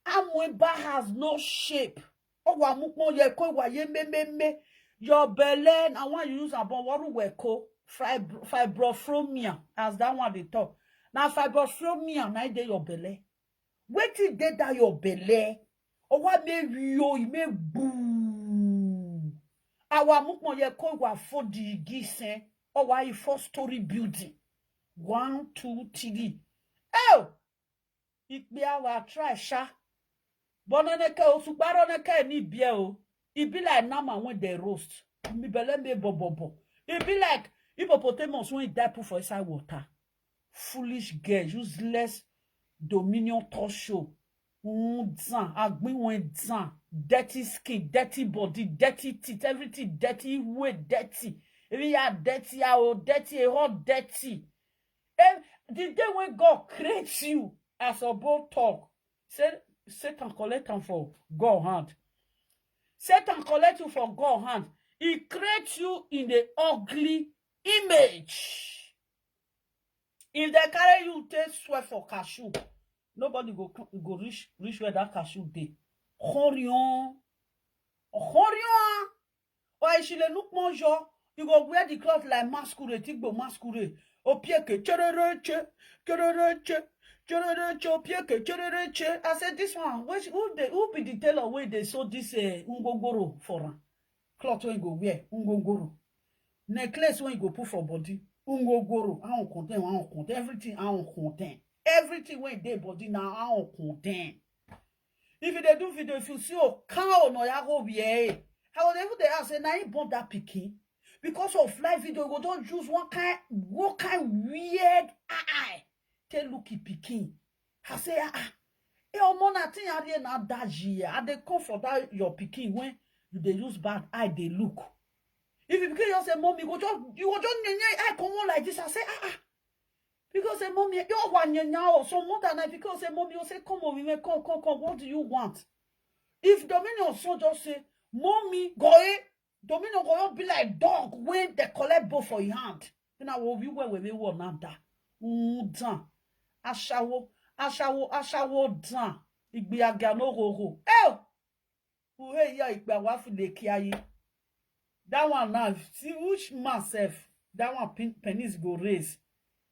Amweba has no shape. Owa mukmo ye ko wa ye me. Your belly, I want you use about what we call fibrofromia, as that one they talk. Now fibrofromia, now they your belly. Wait till they that your belly. Or what may you may boo. Our mukmo ye ko wa 4D gisen, or why 4-story building. 1, 2, 3. Oh! It be our trash. Bononeke osubaroneke ni bie o. It be like nama when they roast. Mi bele me bobobo. It be like hippopotamus when it die put for inside water. Foolish girl, useless dominion talk show. Agbin when zan. Dirty skin, dirty body, dirty teeth, everything dirty, weight dirty. If you are dirty, dirty, hot dirty. And the day when God creates you as a bold talk, Satan collect him for God hand. Satan collect you for God hand. He creates you in the ugly image. If they carry you, take sweat for cashew. Nobody go reach where that cashew dey. Horion. Or if she look monjo, you go wear the cloth like masquerade. Tigbo masquerade. Opieke cherereche. I said this one. Who be the tailor where they saw this ungogoro for her? Cloth when go wear ungogoro. Necklace when you go put for body ungogoro. I don't contain. Everything I don't contain. Everything when they body now I don't contain. If they do video, if you see a cow no ya go be how they ask say now you born that pikin because of live video you go don't use one kind weird eye. Tell looky pikin. I say omo na tin ya na daji. I dey come for that your pikin when you dey use bad eye dey look. If you pikin just say mommy you go just eye come on like this. I say because say mommy you want nyanya so more than I because say mommy you say come on we come what do you want? If Dominion so just say mommy go Dominion go be like dog when they collect both for your hand. Then I will be where we will not that. Ashawo dan. Igbe aga no gogo. Uhe ya igbe wa fi le kiaye. That one now, see which myself, that one penis go raise.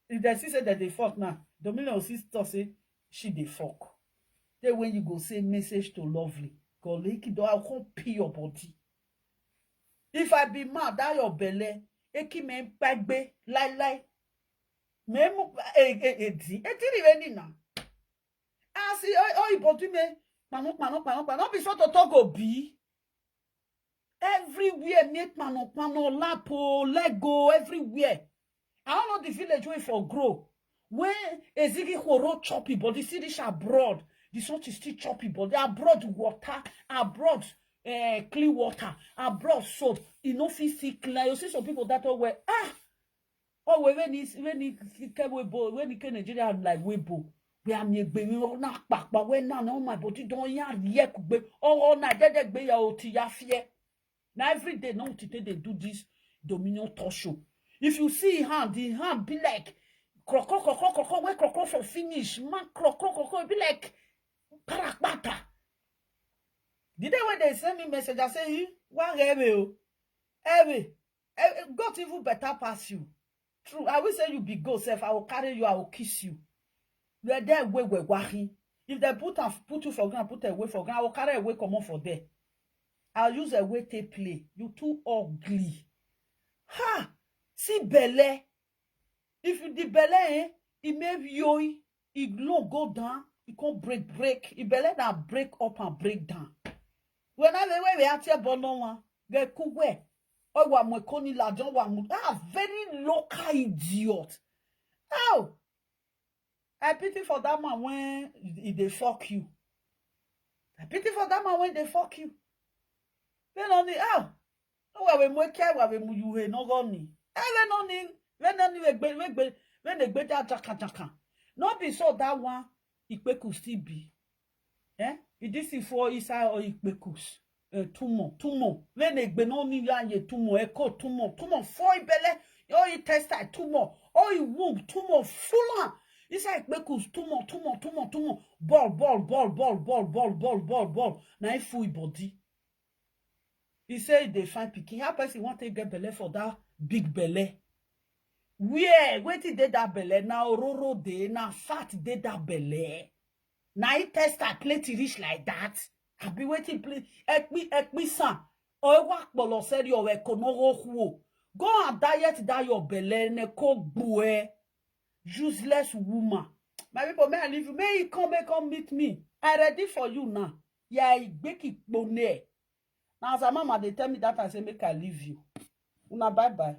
If they see say that they fuck now, Dominion sister say she dey fuck. Then when you go say message to lovely, go like do I can't pee your body. If I be mad, that your belly, eki me bagbe, lie. Memu edi even na. See body me pano be sort of talk be everywhere make pano lapo lego everywhere. I don't know the village way for grow when ezigi horo choppy body see this abroad the sort is still choppy body abroad water abroad clean water abroad soap e no fit see clean. You see some people that way when he came Nigeria like Weibo, we are near Baby not back, but when now my body don't yet be all night that be your tia fear. Now every day now today they do this Dominion talk show. If you see hand, the hand be like crocro, where crocro for finish, man crocro be like parakbata. The day when they send me message, I say, what every God even better pass you. True, I will say you be go self. I will carry you. I will kiss you. You are there where we're walking. If they put you for ground, put away for ground, I will carry away come on for there. I'll use a way to play. You too ugly. Ha! See belly. If you the belly, it may be it go down. It can't break. It belly that break up and break down. When I the way we are here, bono get cool where. Oh, wa mwekoni la John wa mu. Ah, very local idiot. Oh, I pity for that man when they fuck you. I pity for that man when they fuck you. Then on the wa we mweke wa we mu yuhe no goni. Even on the when they gbe that jaka. Not be so that one ikpeku still be. It is for Isa or ikpekus. Tumo. When they gbe no ni ya ye tumo eko tumo foi bele. Yo you test that tumo. Oh you womb tumo full on. Isa ikpekus tumo. Ball. Na e full body. He say they find pikin. How person want to get belle for that big belle? Where wetin dey that belle? Na ororo dey, na fat dey that belle. Na he test that plate reach like that. Abi wetin plate ekpi san. O wa polo seri o ekonogo huo. Go and diet that your belle ne ko gboe. Useless woman. My people, may I leave you? May you come meet me? I ready for you now. Yeah, make it bone. Now, as a mama, they tell me that I say make I leave you. Una bye.